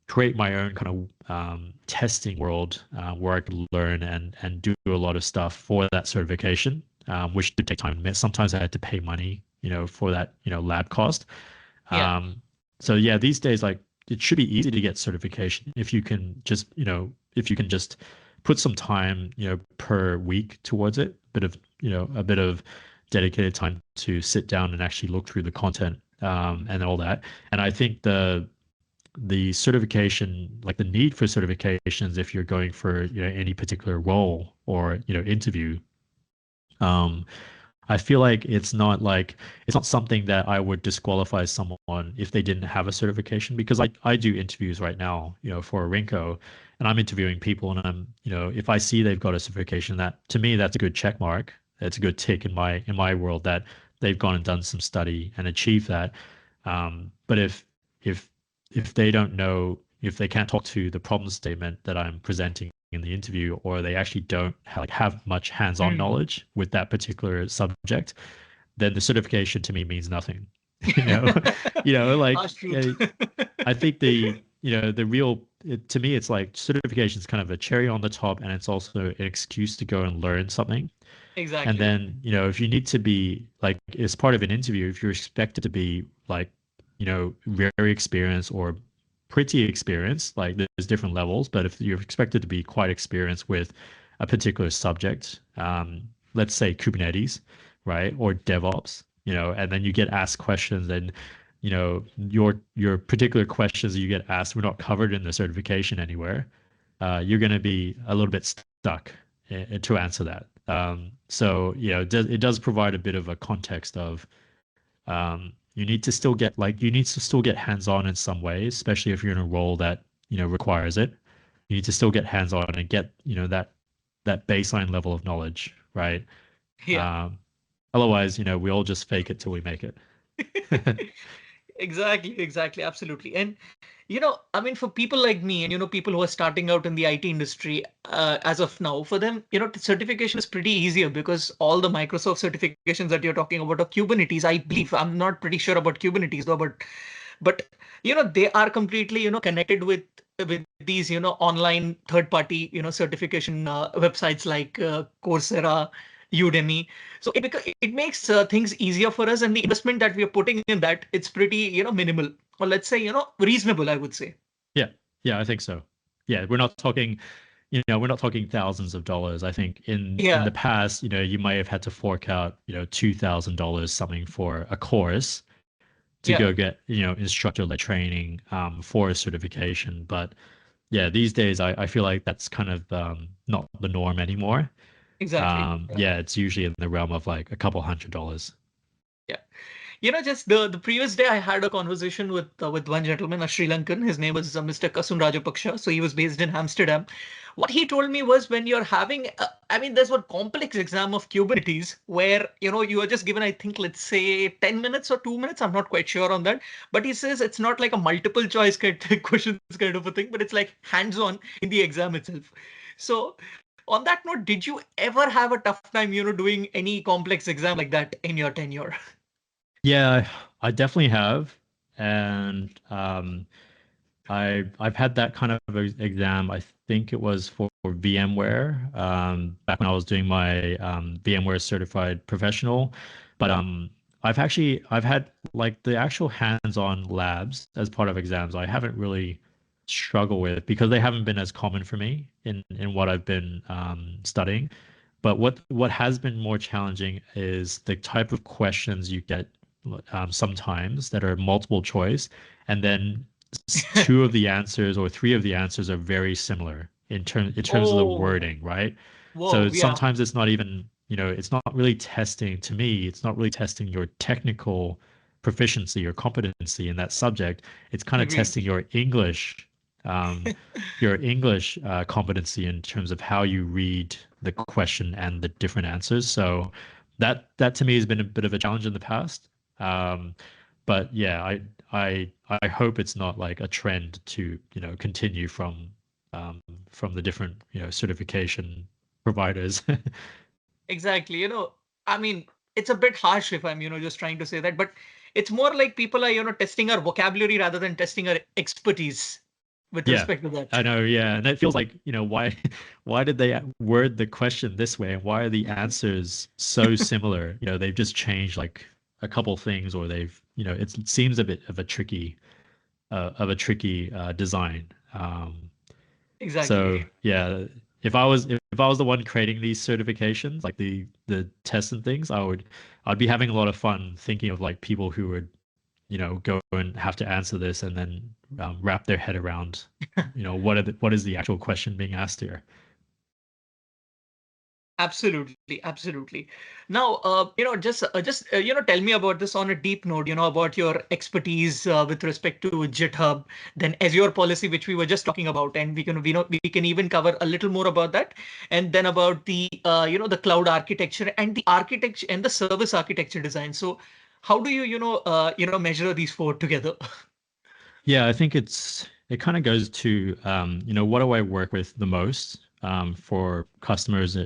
create my own kind of testing world, where I could learn and do a lot of stuff for that certification, which did take time. Sometimes I had to pay money, for that, lab cost. Yeah. Um, so yeah, these days, like, it should be easy to get certification if you can just, put some time, per week towards it, a bit of dedicated time to sit down and actually look through the content, and all that. And I think the certification, like the need for certifications, if you're going for, any particular role or, interview, um, I feel like it's not something that I would disqualify someone if they didn't have a certification, because I do interviews right now, for Arinco, and I'm interviewing people, and if I see they've got a certification, that to me that's a good check mark. It's a good tick in my world that they've gone and done some study and achieved that. But if if they don't know, if they can't talk to the problem statement that I'm presenting in the interview, or they actually don't have much hands-on Hmm. knowledge with that particular subject, then the certification to me means nothing. you know, like, Harsh truth. I think the real to me, it's like certification is kind of a cherry on the top, and it's also an excuse to go and learn something. And Exactly. then, if you need to be like, as part of an interview, if you're expected to be like, very experienced or pretty experienced, like there's different levels, but if you're expected to be quite experienced with a particular subject, let's say Kubernetes, right, or DevOps, and then you get asked questions, and your particular questions you get asked were not covered in the certification anywhere. You're going to be a little bit stuck to answer that. So it does provide a bit of a context of you need to still get hands-on in some ways, especially if you're in a role that requires it. You need to still get hands-on and get that baseline level of knowledge, right? Yeah. Otherwise, we all just fake it till we make it. Exactly, absolutely. And I mean, for people like me and people who are starting out in the IT industry, as of now, for them, certification is pretty easier because all the Microsoft certifications that you're talking about are Kubernetes, I believe. I'm not pretty sure about Kubernetes though, but they are completely connected with these online third party certification websites like Coursera, Udemy. So it makes things easier for us, and the investment that we are putting in that, it's pretty minimal, or let's say reasonable, I would say. Yeah, yeah, I think so. Yeah, we're not talking thousands of dollars. I think in Yeah, the past, you might have had to fork out, $2,000 something for a course to yeah, go get, instructor-led training for a certification. But yeah, these days I feel like that's kind of not the norm anymore. exactly. Yeah. Yeah, it's usually in the realm of like a couple $100s. Yeah. Just the previous day, I had a conversation with one gentleman, a Sri Lankan. His name was Mr. Kasun Rajapaksha. So he was based in Amsterdam. What he told me was when you're having, I mean, there's one complex exam of Kubernetes where you are just given, I think, let's say 10 minutes or 2 minutes. I'm not quite sure on that. But he says it's not like a multiple choice kind questions kind of a thing, but it's like hands-on in the exam itself. So on that note, did you ever have a tough time, doing any complex exam like that in your tenure? Yeah, I definitely have, and I've had that kind of exam. I think it was for VMware, back when I was doing my VMware certified professional. But I've had like the actual hands-on labs as part of exams. I haven't really struggled with because they haven't been as common for me in what I've been studying. But what has been more challenging is the type of questions you get sometimes that are multiple choice, and then two of the answers or three of the answers are very similar in terms of the Oh, wording, right? So whoa, yeah, sometimes it's not even, it's not really testing to me, it's not really testing your technical proficiency or competency in that subject. It's kind of agreed. testing um, your English competency in terms of how you read the question and the different answers. So that to me has been a bit of a challenge in the past. Um, but yeah, I hope it's not like a trend to continue from the different certification providers. Exactly. I mean, it's a bit harsh if I'm, just trying to say that, but it's more like people are, testing our vocabulary rather than testing our expertise with Yeah, respect to that. I know. Yeah, and it feels like why why did they word the question this way, and why are the answers so similar? They've just changed like a couple things, or they've it seems a bit of a tricky design. Exactly. So yeah, if I was the one creating these certifications, like the tests and things, I'd be having a lot of fun thinking of like people who would go and have to answer this and then wrap their head around what is the actual question being asked here. Absolutely, absolutely. Now, tell me about this on a deep note. About your expertise with respect to GitHub, then Azure policy, which we were just talking about, and we can even cover a little more about that, and then about the the cloud architecture and the architecture and the service architecture design. So, how do you measure these four together? Yeah, I think it kind of goes to what do I work with the most for customers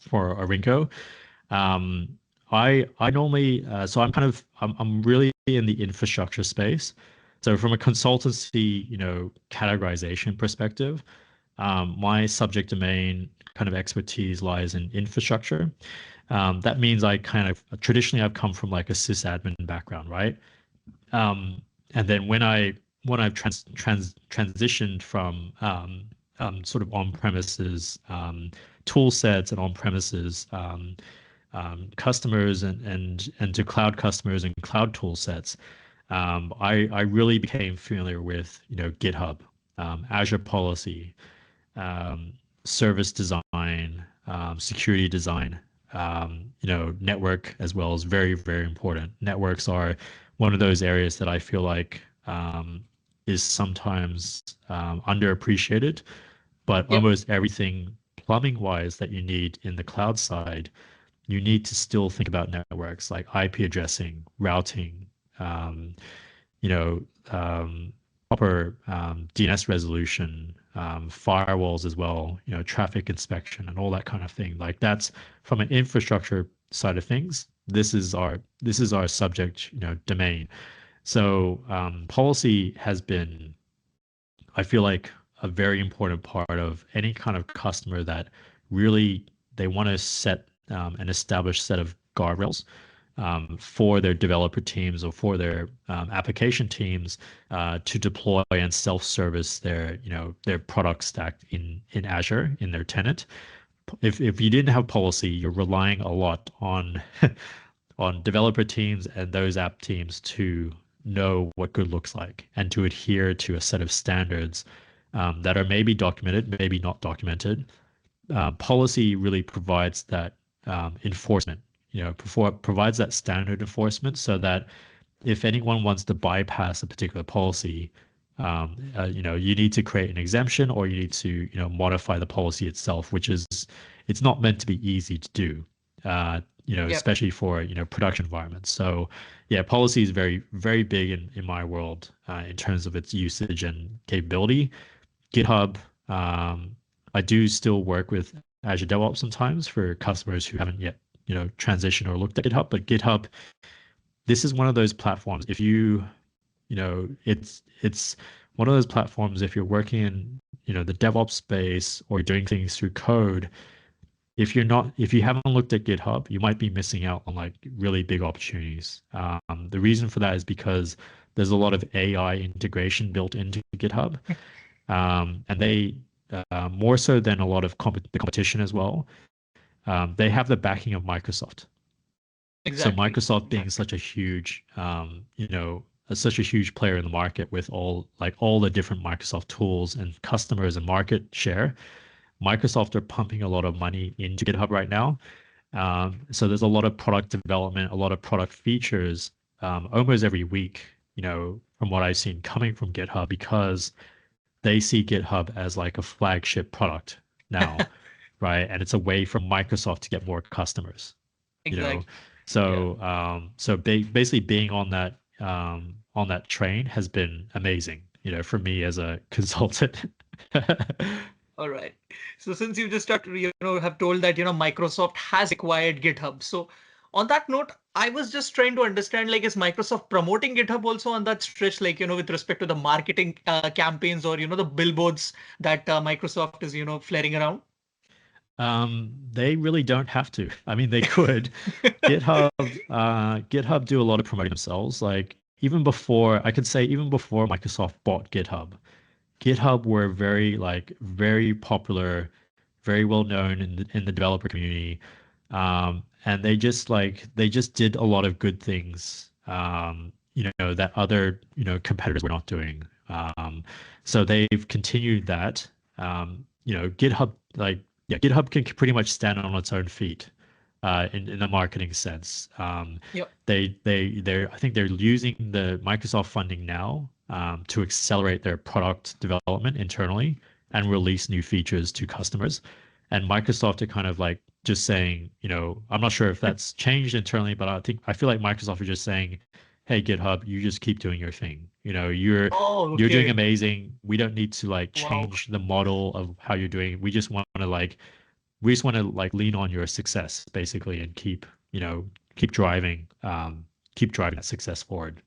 for Arinco. Um, I normally so I'm really in the infrastructure space. So from a consultancy, categorization perspective, my subject domain kind of expertise lies in infrastructure. That means I kind of traditionally I've come from like a sysadmin background, right? Um, and then when I've transitioned from sort of on premises tool sets and on-premises customers and to cloud customers and cloud tool sets, I really became familiar with, GitHub, Azure policy, um, service design, security design, network as well is very, very important. Networks are one of those areas that I feel like is sometimes underappreciated, but Yep. almost everything plumbing wise that you need in the cloud side, you need to still think about networks like IP addressing, routing, um, you know, proper DNS resolution, firewalls as well, traffic inspection and all that kind of thing. Like that's from an infrastructure side of things. This is our subject, domain. So policy has been, I feel like, a very important part of any kind of customer that really they want to set an established set of guardrails for their developer teams or for their application teams to deploy and self-service their product stack in Azure in their tenant. If you didn't have policy, you're relying a lot on on developer teams and those app teams to know what good looks like and to adhere to a set of standards that are maybe documented, maybe not documented. Policy really provides that enforcement, provides that standard enforcement so that if anyone wants to bypass a particular policy, you need to create an exemption or you need to, modify the policy itself, which is, it's not meant to be easy to do, Yep. especially for, production environments. So yeah, policy is very, very big in my world in terms of its usage and capability. GitHub, I do still work with Azure DevOps sometimes for customers who haven't yet, transitioned or looked at GitHub. But GitHub, this is one of those platforms. If it's one of those platforms. If you're working in, the DevOps space or doing things through code, if you haven't looked at GitHub, you might be missing out on like really big opportunities. The reason for that is because there's a lot of AI integration built into GitHub, and they more so than a lot of the competition as well. They have the backing of Microsoft. So Exactly. Microsoft being Exactly. such a huge, such a huge player in the market with all the different Microsoft tools and customers and market share, Microsoft are pumping a lot of money into GitHub right now. So there's a lot of product development, a lot of product features almost every week, from what I've seen coming from GitHub because they see GitHub as like a flagship product now, right? And it's a way for Microsoft to get more customers, you know. Exactly. Yeah. So basically being on that train has been amazing, for me as a consultant. All right. So since you just start, have told that, Microsoft has acquired GitHub. So on that note, I was just trying to understand, like, is Microsoft promoting GitHub also on that stretch, like, with respect to the marketing campaigns or, the billboards that Microsoft is, flaring around? They really don't have to. I mean, they could. GitHub do a lot of promoting themselves. Like I could say even before Microsoft bought GitHub, GitHub were very popular, very well known in the developer community, and they just did a lot of good things, that other competitors were not doing. So they've continued that. GitHub yeah, GitHub can pretty much stand on its own feet in a marketing sense. Yep. I think they're using the Microsoft funding now to accelerate their product development internally and release new features to customers. And Microsoft are kind of like just saying, I'm not sure if that's changed internally, but I feel like Microsoft are just saying, hey, GitHub, you just keep doing your thing. Oh, You're doing okay. amazing. We don't need to like Wow. change the model of how you're doing. We just want to lean on your success basically and keep driving that success forward.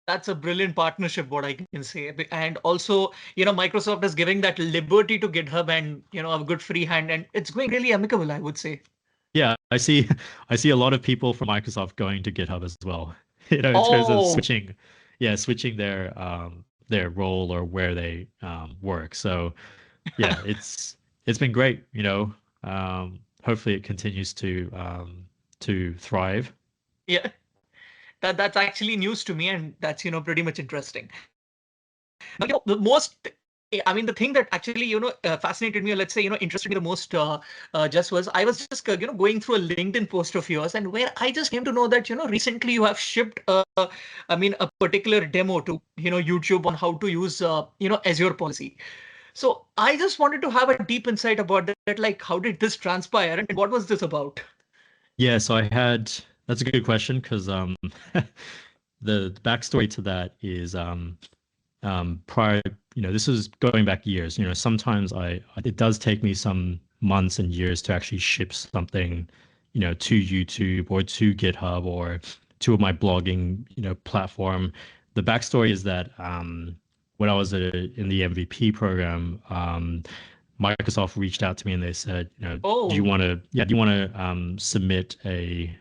That's a brilliant partnership, what I can say. And also, Microsoft is giving that liberty to GitHub and, a good free hand, and it's going really amicable, I would say. Yeah, I see a lot of people from Microsoft going to GitHub as well. In terms of Oh, switching their role or where they work. So yeah, it's been great. Hopefully it continues to thrive. Yeah, that's actually news to me, and that's pretty much interesting. Now, the most, I mean, the thing that actually fascinated me, or let's say interested me the most, just was I was just going through a LinkedIn post of yours, and where I just came to know that recently you have shipped I mean a particular demo to YouTube on how to use Azure policy. So I just wanted to have a deep insight about that, like how did this transpire and what was this about? Yeah, so that's a good question because the backstory to that is prior, this is going back years. Sometimes it does take me some months and years to actually ship something, to YouTube or to GitHub or to my blogging, platform. The backstory is that when I was in the MVP program, Microsoft reached out to me and they said, Oh. do you want to submit a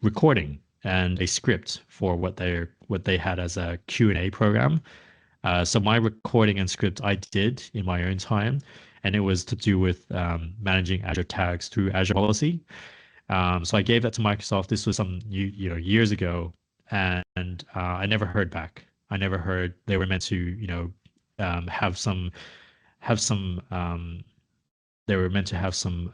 recording and a script for what they had as a Q&A program. So my recording and script I did in my own time, and it was to do with managing Azure tags through Azure policy. So I gave that to Microsoft. This was some years ago, and I never heard back. I never heard they were meant to have some they were meant to have some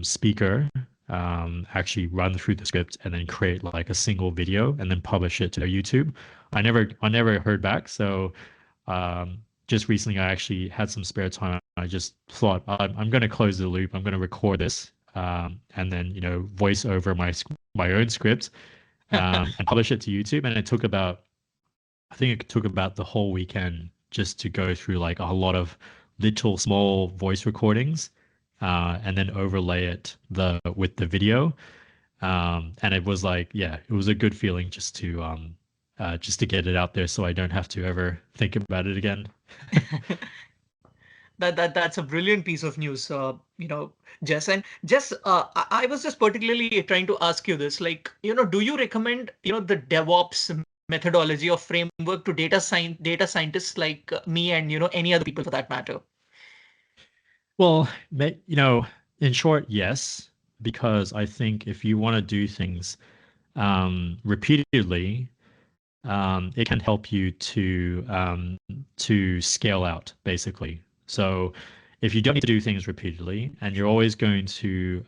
speaker actually run through the script and then create like a single video and then publish it to their YouTube. I never heard back. So just recently, I actually had some spare time. I just thought I'm going to close the loop. I'm going to record this and then voice over my own script and publish it to YouTube. And I think it took about the whole weekend just to go through like a lot of little small voice recordings and then overlay it with the video. And it was like, yeah, it was a good feeling just to get it out there so I don't have to ever think about it again. That's a brilliant piece of news, Jess. And Jess, I was just particularly trying to ask you this, like, do you recommend, the DevOps methodology or framework to data scientists like me and, any other people for that matter? Well, in short, yes, because I think if you want to do things repeatedly, it can help you to scale out basically. So if you don't need to do things repeatedly and you're always going to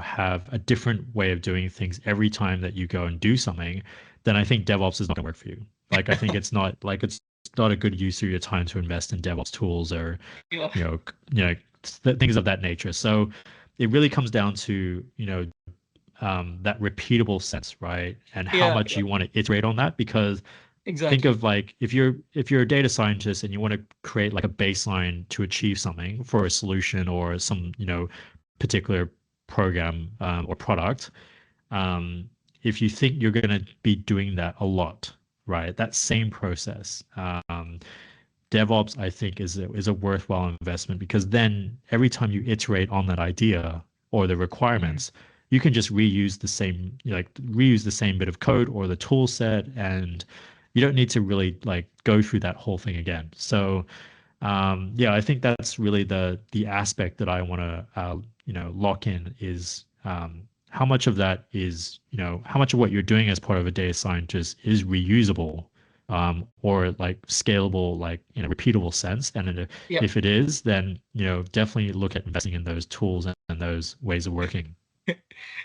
have a different way of doing things every time that you go and do something, then I think DevOps is not going to work for you. Like I think it's not a good use of your time to invest in DevOps tools or Yeah. things of that nature. So it really comes down to that repeatable sense, right? And how Yeah, much yeah, you want to iterate on that, because think exactly. of like if you're a data scientist and you want to create like a baseline to achieve something for a solution or some particular program or product, um, if you think you're going to be doing that a lot, right? That same process. DevOps, I think, is a worthwhile investment because then every time you iterate on that idea or the Mhm. requirements, you can just reuse the same bit of code or the tool set, and you don't need to really like go through that whole thing again. So yeah, I think that's really the aspect that I want to lock in is how much of that is how much of what you're doing as part of a data scientist is reusable or like scalable, like in a repeatable sense. And Yeah. if it is, then definitely look at investing in those tools and those ways of working.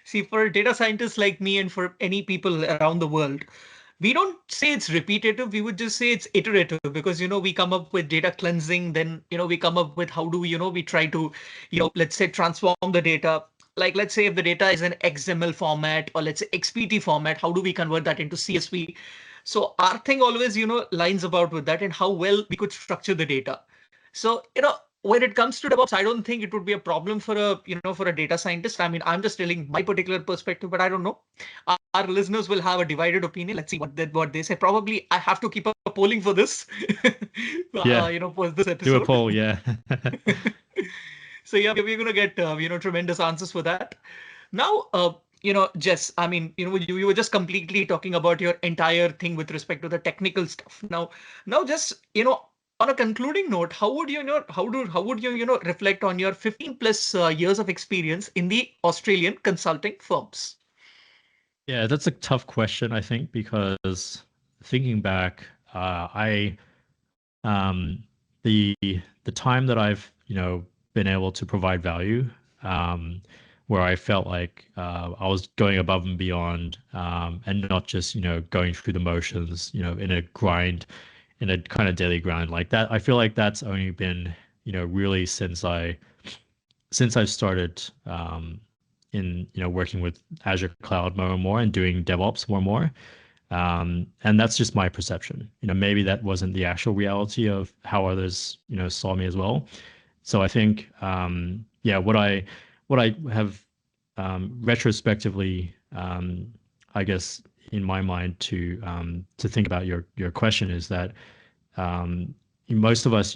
See, for data scientists like me and for any people around the world, we don't say it's repetitive. We would just say it's iterative because, we come up with data cleansing. Then, we come up with how do we, we try to, let's say transform the data. Like, let's say if the data is an XML format or let's say XPT format, how do we convert that into CSV? So our thing always, lines about with that and how well we could structure the data. So, when it comes to DevOps, I don't think it would be a problem for a data scientist. I mean, I'm just telling my particular perspective, but I don't know. Our listeners will have a divided opinion. Let's see what they say. Probably I have to keep up polling for this, Yeah, for this do a episode. poll. Yeah. So yeah, we're gonna get tremendous answers for that. Now, Jess, I mean, you were just completely talking about your entire thing with respect to the technical stuff. Now just on a concluding note, how would you reflect on your 15 plus years of experience in the Australian consulting firms? Yeah, that's a tough question, I think, because thinking back, I the the time that I've been able to provide value, um, where I felt like I was going above and beyond, and not just going through the motions, in a grind, in a kind of daily grind like that. I feel like that's only been really since I've started in working with Azure Cloud more and more and doing DevOps more and more. And that's just my perception. Maybe that wasn't the actual reality of how others, saw me as well. So I think, yeah, what I have retrospectively, I guess, in my mind to think about your question is that um, most of us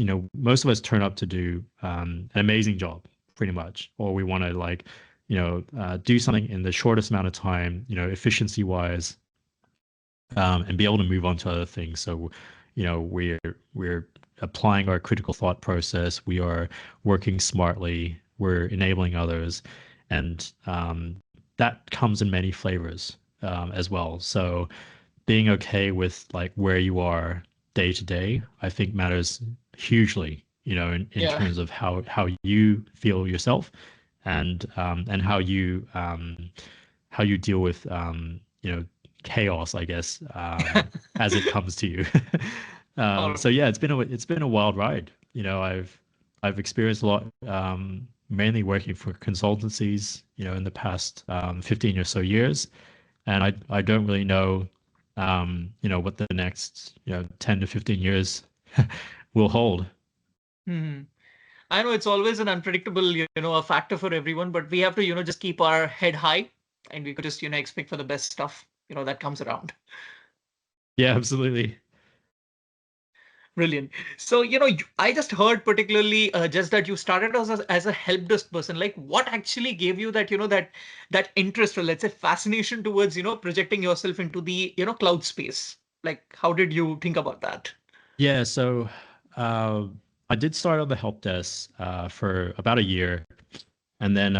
turn up to do an amazing job, pretty much, or we want to like, do something in the shortest amount of time, efficiency wise, and be able to move on to other things. So, we're applying our critical thought process. We are working smartly. We're enabling others, and that comes in many flavors as well. So, being okay with like where you are day to day, I think matters hugely. In Yeah. terms of how you feel yourself, and how you deal with chaos, I guess, as it comes to you. All So yeah, it's been a wild ride. I've experienced a lot, mainly working for consultancies, in the past 15 or so years, and I don't really know, what the next 10 to 15 years will hold. right. I know it's always an unpredictable, a factor for everyone, but we have to, just keep our head high and we could just, expect for the best stuff, that comes around. Yeah, absolutely. Brilliant. So, I just heard particularly just that you started as a help desk person. Like, what actually gave you that, that interest or let's say fascination towards, projecting yourself into the, cloud space? Like, how did you think about that? Yeah, so uh, I did start on the help desk for about a year, and then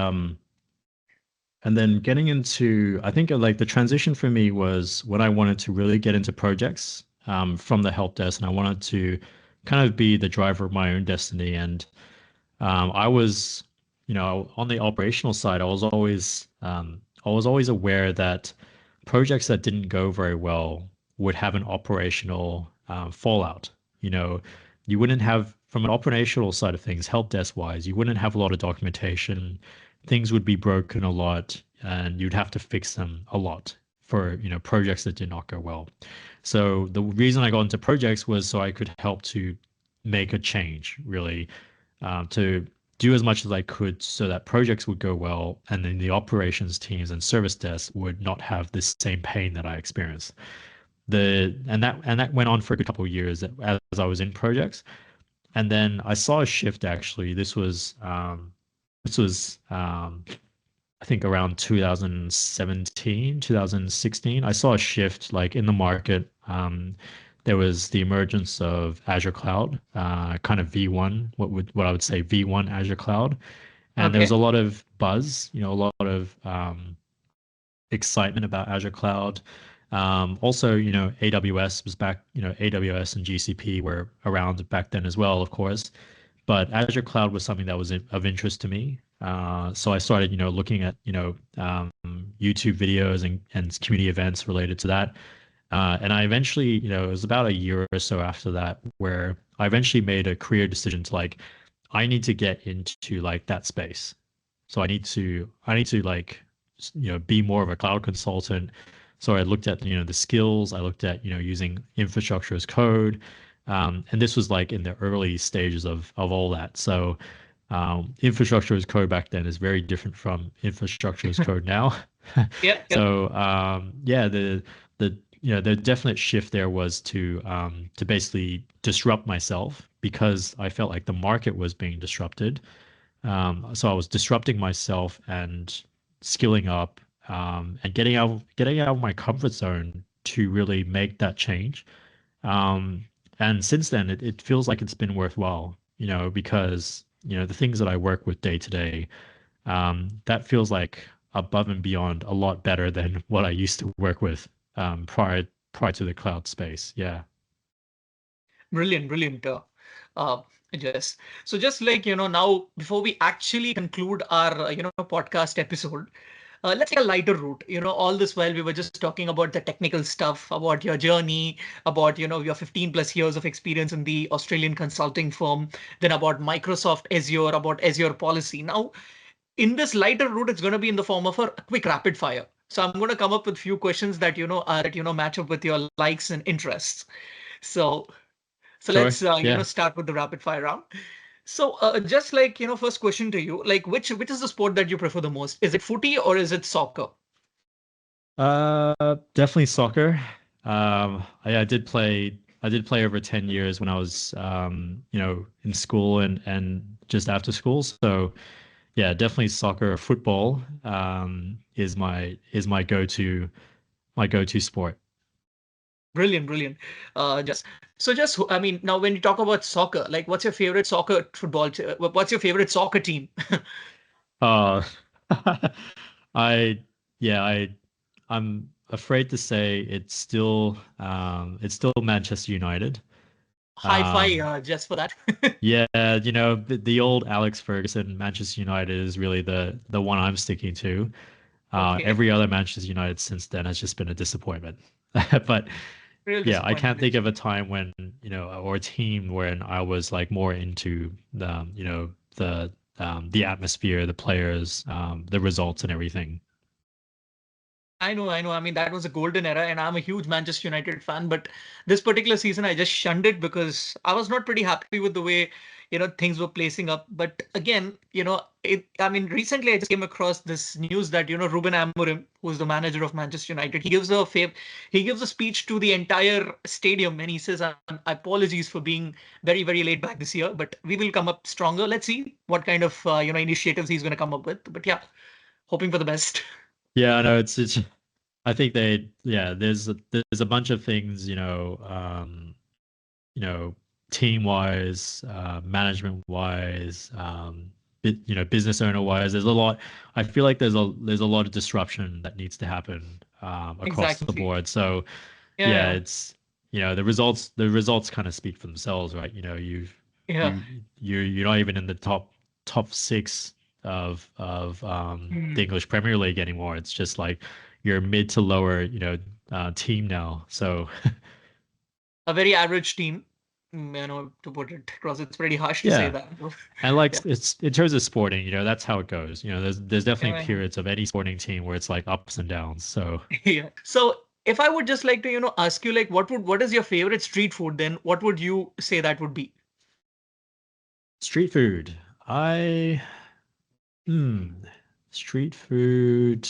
getting into, I think like the transition for me was when I wanted to really get into projects from the help desk, and I wanted to kind of be the driver of my own destiny. And I was, on the operational side, I was always aware that projects that didn't go very well would have an operational fallout. You know, you wouldn't have, from an operational side of things, help desk wise, you wouldn't have a lot of documentation. Things would be broken a lot, and you'd have to fix them a lot for projects that did not go well. So the reason I got into projects was so I could help to make a change, really, to do as much as I could so that projects would go well, and then the operations teams and service desks would not have the same pain that I experienced. And that went on for a good couple of years as I was in projects, and then I saw a shift. Actually, this was I think around 2017, 2016. I saw a shift like in the market. There was the emergence of Azure Cloud, kind of V1, what I would say V1 Azure Cloud, and there was Okay. a lot of buzz, a lot of excitement about Azure Cloud. Also, AWS was back. AWS and GCP were around back then as well, of course. But Azure Cloud was something that was of interest to me. So I started, looking at, YouTube videos and community events related to that. And I eventually, it was about a year or so after that where I eventually made a career decision to like, I need to get into like that space. So I need to like, be more of a cloud consultant. So I looked at, the skills, I looked at, using infrastructure as code. And this was like in the early stages of all that. So infrastructure as code back then is very different from infrastructure as code now. Yep. Yep. So yeah, the definite shift there was to basically disrupt myself because I felt like the market was being disrupted. So I was disrupting myself and skilling up, and getting out of my comfort zone to really make that change. Um, and since then, it feels like it's been worthwhile, because, the things that I work with day to day, that feels like above and beyond a lot better than what I used to work with prior to the cloud space. Yeah. Brilliant, brilliant, uh, Jess. So just like, now before we actually conclude our, podcast episode, let's take a lighter route. All this while we were just talking about the technical stuff, about your journey, about, your 15 plus years of experience in the Australian consulting firm, then about Microsoft Azure, about Azure policy. Now, in this lighter route, it's going to be in the form of a quick rapid fire. So I'm going to come up with few questions that, match up with your likes and interests. So so Sure. let's Yeah. start with the rapid fire round. So just like first question to you, like which is the sport that you prefer the most? Is it footy or is it soccer? Definitely soccer. I did play over 10 years when I was, in school and just after school. So yeah, definitely soccer. Football, is my go-to sport. Brilliant, brilliant. Just I mean, now when you talk about soccer, like what's your favorite soccer football? What's your favorite soccer team? Uh, I yeah, I'm afraid to say it's still Manchester United. High five, Um, just for that. yeah, the old Alex Ferguson Manchester United is really the one I'm sticking to. Okay, Every other Manchester United since then has just been a disappointment. But real yeah, I disappointment can't think of a indeed. time when, or a team when I was like more into the atmosphere, the players, the results and everything. I know, I know. I mean, that was a golden era, and I'm a huge Manchester United fan. But this particular season, I just shunned it because I was not pretty happy with the way, things were placing up. But again, I mean, recently I just came across this news that, Ruben Amorim, who's the manager of Manchester United, he gives a speech to the entire stadium, and he says, apologies for being very, very late back this year, but we will come up stronger. Let's see what kind of, initiatives he's going to come up with. But yeah, hoping for the best. Yeah, I know it's I think there's a bunch of things, you know, team wise, management wise, business owner wise. There's a lot. I feel like there's a lot of disruption that needs to happen across the Exactly. board. So Yeah, yeah, yeah. it's the results kind of speak for themselves, right? Yeah. You're not even in the top six of the Hmm. English Premier League anymore. It's just like you're mid to lower, team now. So A very average team, to put it across. It's pretty harsh to say yeah. that. And like Yeah. it's in terms of sporting, that's how it goes. There's definitely Yeah, yeah. periods of any sporting team where it's like ups and downs. So Yeah. So if I would just like to, ask you like what is your favorite street food, then what would you say that would be? street food. I hmm street food.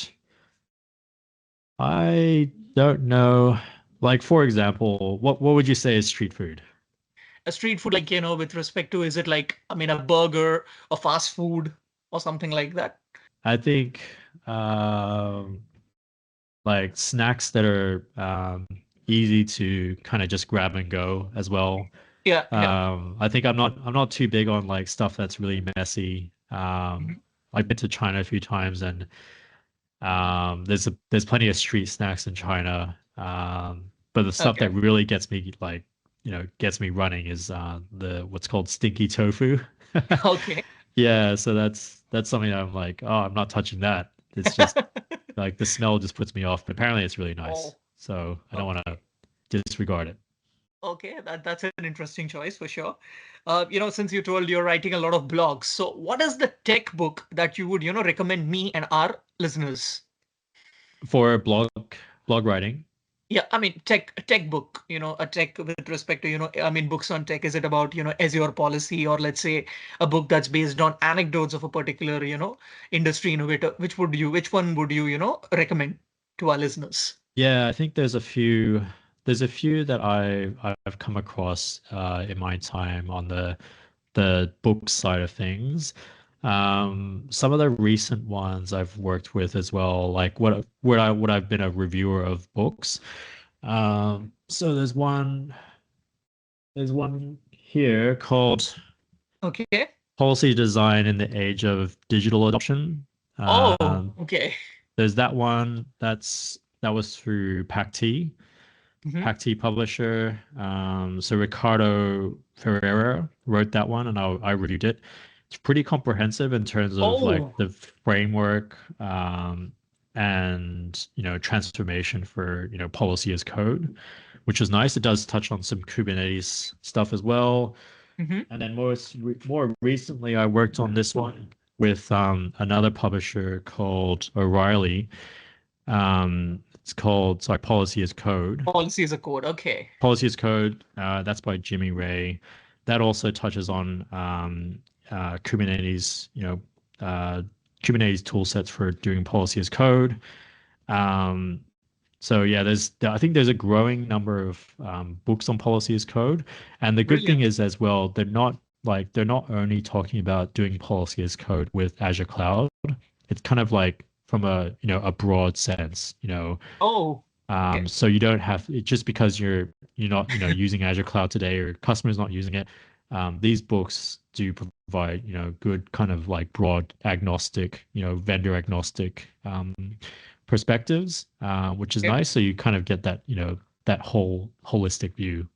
I don't know. Like for example, what would you say is street food? A street food like, with respect to, is it like, I mean, a burger, a fast food, or something like that? I think um like snacks that are easy to kind of just grab and go as well. Yeah, yeah. I think I'm not too big on like stuff that's really messy. Mhm. I've been to China a few times and there's plenty of street snacks in China. But the stuff that Okay. really gets me like, gets me running is the what's called stinky tofu. Okay. Yeah, so that's something that I'm like, oh, I'm not touching that. It's just like the smell just puts me off, but apparently it's really nice. Oh, So I don't want okay. to disregard it. Okay, that's an interesting choice for sure. Since you told you're writing a lot of blogs, so what is the tech book that you would, recommend me and our listeners? For blog writing, Yeah, I mean tech book, a tech with respect to, I mean books on tech. Is it about, Azure policy, or let's say a book that's based on anecdotes of a particular, industry innovator? Which one would you, recommend to our listeners? yeah, I think there's a few that I've come across in my time on the book side of things. Some of the recent ones I've worked with as well, like what I've been a reviewer of books. So there's one. There's one here called Okay. Policy Design in the Age of Digital Adoption. Oh, okay. There's that one that was through PacT, Hmm. PacT publisher. So Ricardo Ferreira wrote that one, and I reviewed it. It's pretty comprehensive in terms of like Oh, the framework, and transformation for policy as code, which is nice. It does touch on some Kubernetes stuff as well. hmm. And then more recently, I worked on this one with another publisher called O'Reilly. It's called, sorry, Policy as Code. Policy is a code. Okay. Policy as Code. That's by Jimmy Ray. That also touches on Kubernetes, Kubernetes tool sets for doing policy as code. Um, so yeah, I think there's a growing number of books on policy as code, and the good thing Brilliant. is as well, they're not only talking about doing policy as code with Azure Cloud. It's kind of like from a broad sense, Oh, okay. so you don't have just because you're not using Azure Cloud today or your customer's not using it. These books do provide good kind of like broad agnostic, vendor agnostic perspectives, which is Okay. nice. So you kind of get that that whole holistic view.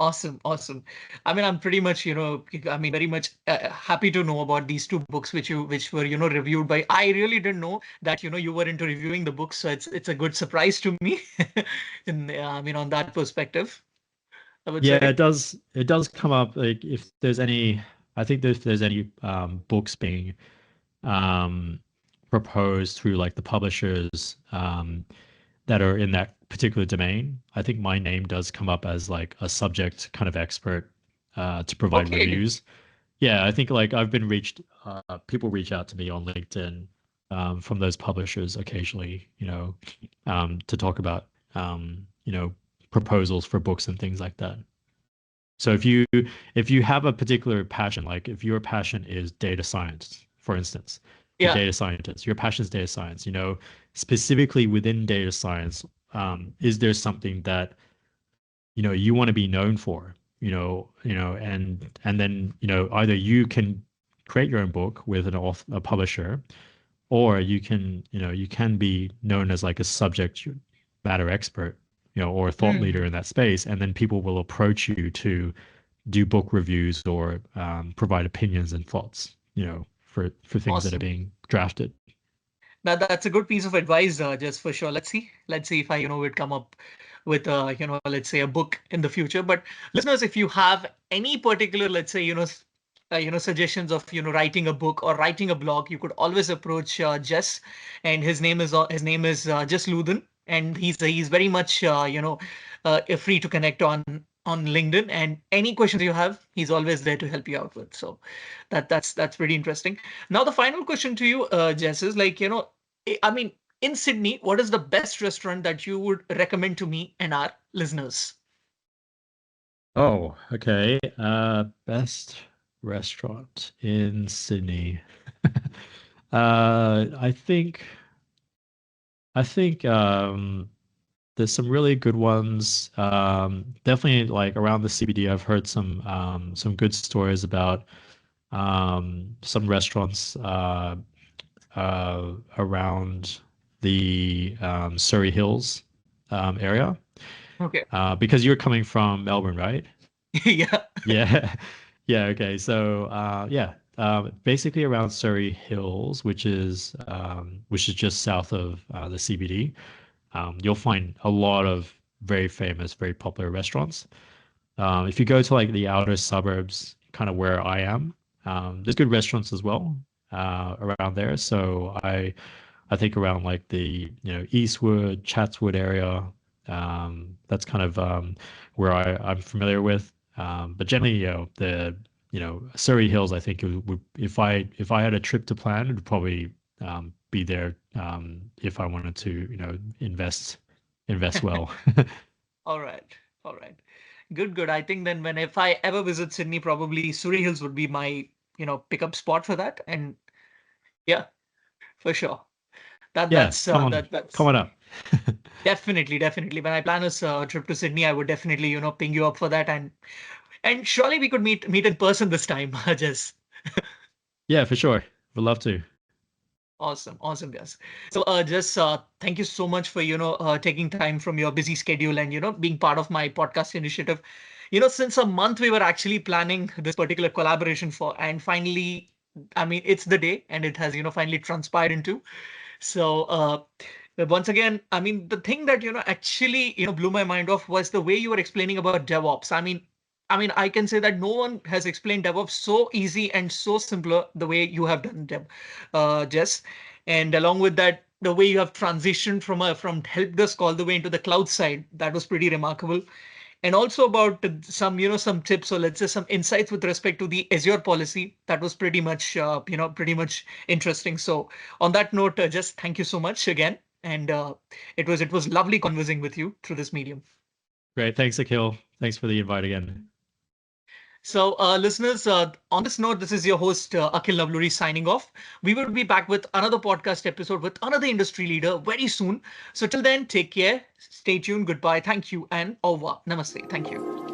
Awesome, awesome. I mean, I'm pretty much, very much happy to know about these two books which were, reviewed by. I really didn't know that, you were into reviewing the books, so it's a good surprise to me. In I mean, on that perspective, I would Yeah, say. it does come up like if there's any. I think if there's any books being um, proposed through like the publishers that are in that particular domain, I think my name does come up as like a subject kind of expert to provide Okay. reviews. Yeah, I think like I've been people reach out to me on LinkedIn from those publishers occasionally, to talk about, proposals for books and things like that. So if you have a particular passion, like if your passion is data science, for instance, you're a Yeah. data scientist, your passion is data science, specifically within data science, is there something that you want to be known for, and then either you can create your own book with a publisher, or you can be known as like a subject matter expert, or a thought leader Hmm. in that space, and then people will approach you to do book reviews or provide opinions and thoughts, for things that are Awesome. being drafted. That's a good piece of advice, just for sure. Let's see if I, would come up with, let's say a book in the future. But listeners, if you have any particular, let's say, suggestions of, writing a book or writing a blog, you could always approach Jess, and his name is Jess Loudon, and he's very much, free to connect on LinkedIn, and any questions you have, he's always there to help you out with. So that's pretty interesting. Now, the final question to you, Jess, is like, I mean, in Sydney, what is the best restaurant that you would recommend to me and our listeners? Oh, okay. Best restaurant in Sydney. I think there's some really good ones. Definitely like around the CBD, I've heard some good stories about some restaurants around the Surrey Hills area. Okay. Because you're coming from Melbourne, right? Yeah. Yeah. Yeah. Okay. So, yeah, basically around Surrey Hills, which is just south of the CBD, you'll find a lot of very famous, very popular restaurants. If you go to like the outer suburbs, kind of where I am, there's good restaurants as well around there. So I think around like the Eastwood, Chatswood area. That's kind of where I'm familiar with. But generally, the Surrey Hills, I think if I had a trip to plan, it would probably be there if I wanted to invest well. All right. All right. Good, good. I think then when if I ever visit Sydney, probably Surrey Hills would be my, pickup spot for that. And yeah, for sure. That Yeah, that's come uh, on, that come that's on up. Definitely, definitely. When I plan a trip to Sydney, I would definitely, ping you up for that, and surely we could meet in person this time, Jess. Yeah, for sure. Would love to. Awesome, awesome, Jess. So, just thank you so much for taking time from your busy schedule and being part of my podcast initiative. Since a month we were actually planning this particular collaboration for, and finally, I mean, it's the day, and it has finally transpired into. So, once again, I mean, the thing that actually blew my mind off was the way you were explaining about DevOps. I mean, I can say that no one has explained DevOps so easy and so simpler the way you have done, Jess. And along with that, the way you have transitioned from help desk all the way into the cloud side, that was pretty remarkable. And also about some tips, or let's say some insights with respect to the Azure policy. That was pretty much interesting. So on that note, just thank you so much again. And it was lovely conversing with you through this medium. Great. Thanks, Akhil. Thanks for the invite again. So, listeners, on this note, this is your host, Akhil Navluri, signing off. We will be back with another podcast episode with another industry leader very soon. So, till then, take care, stay tuned, goodbye, thank you, and au revoir. Namaste. Thank you.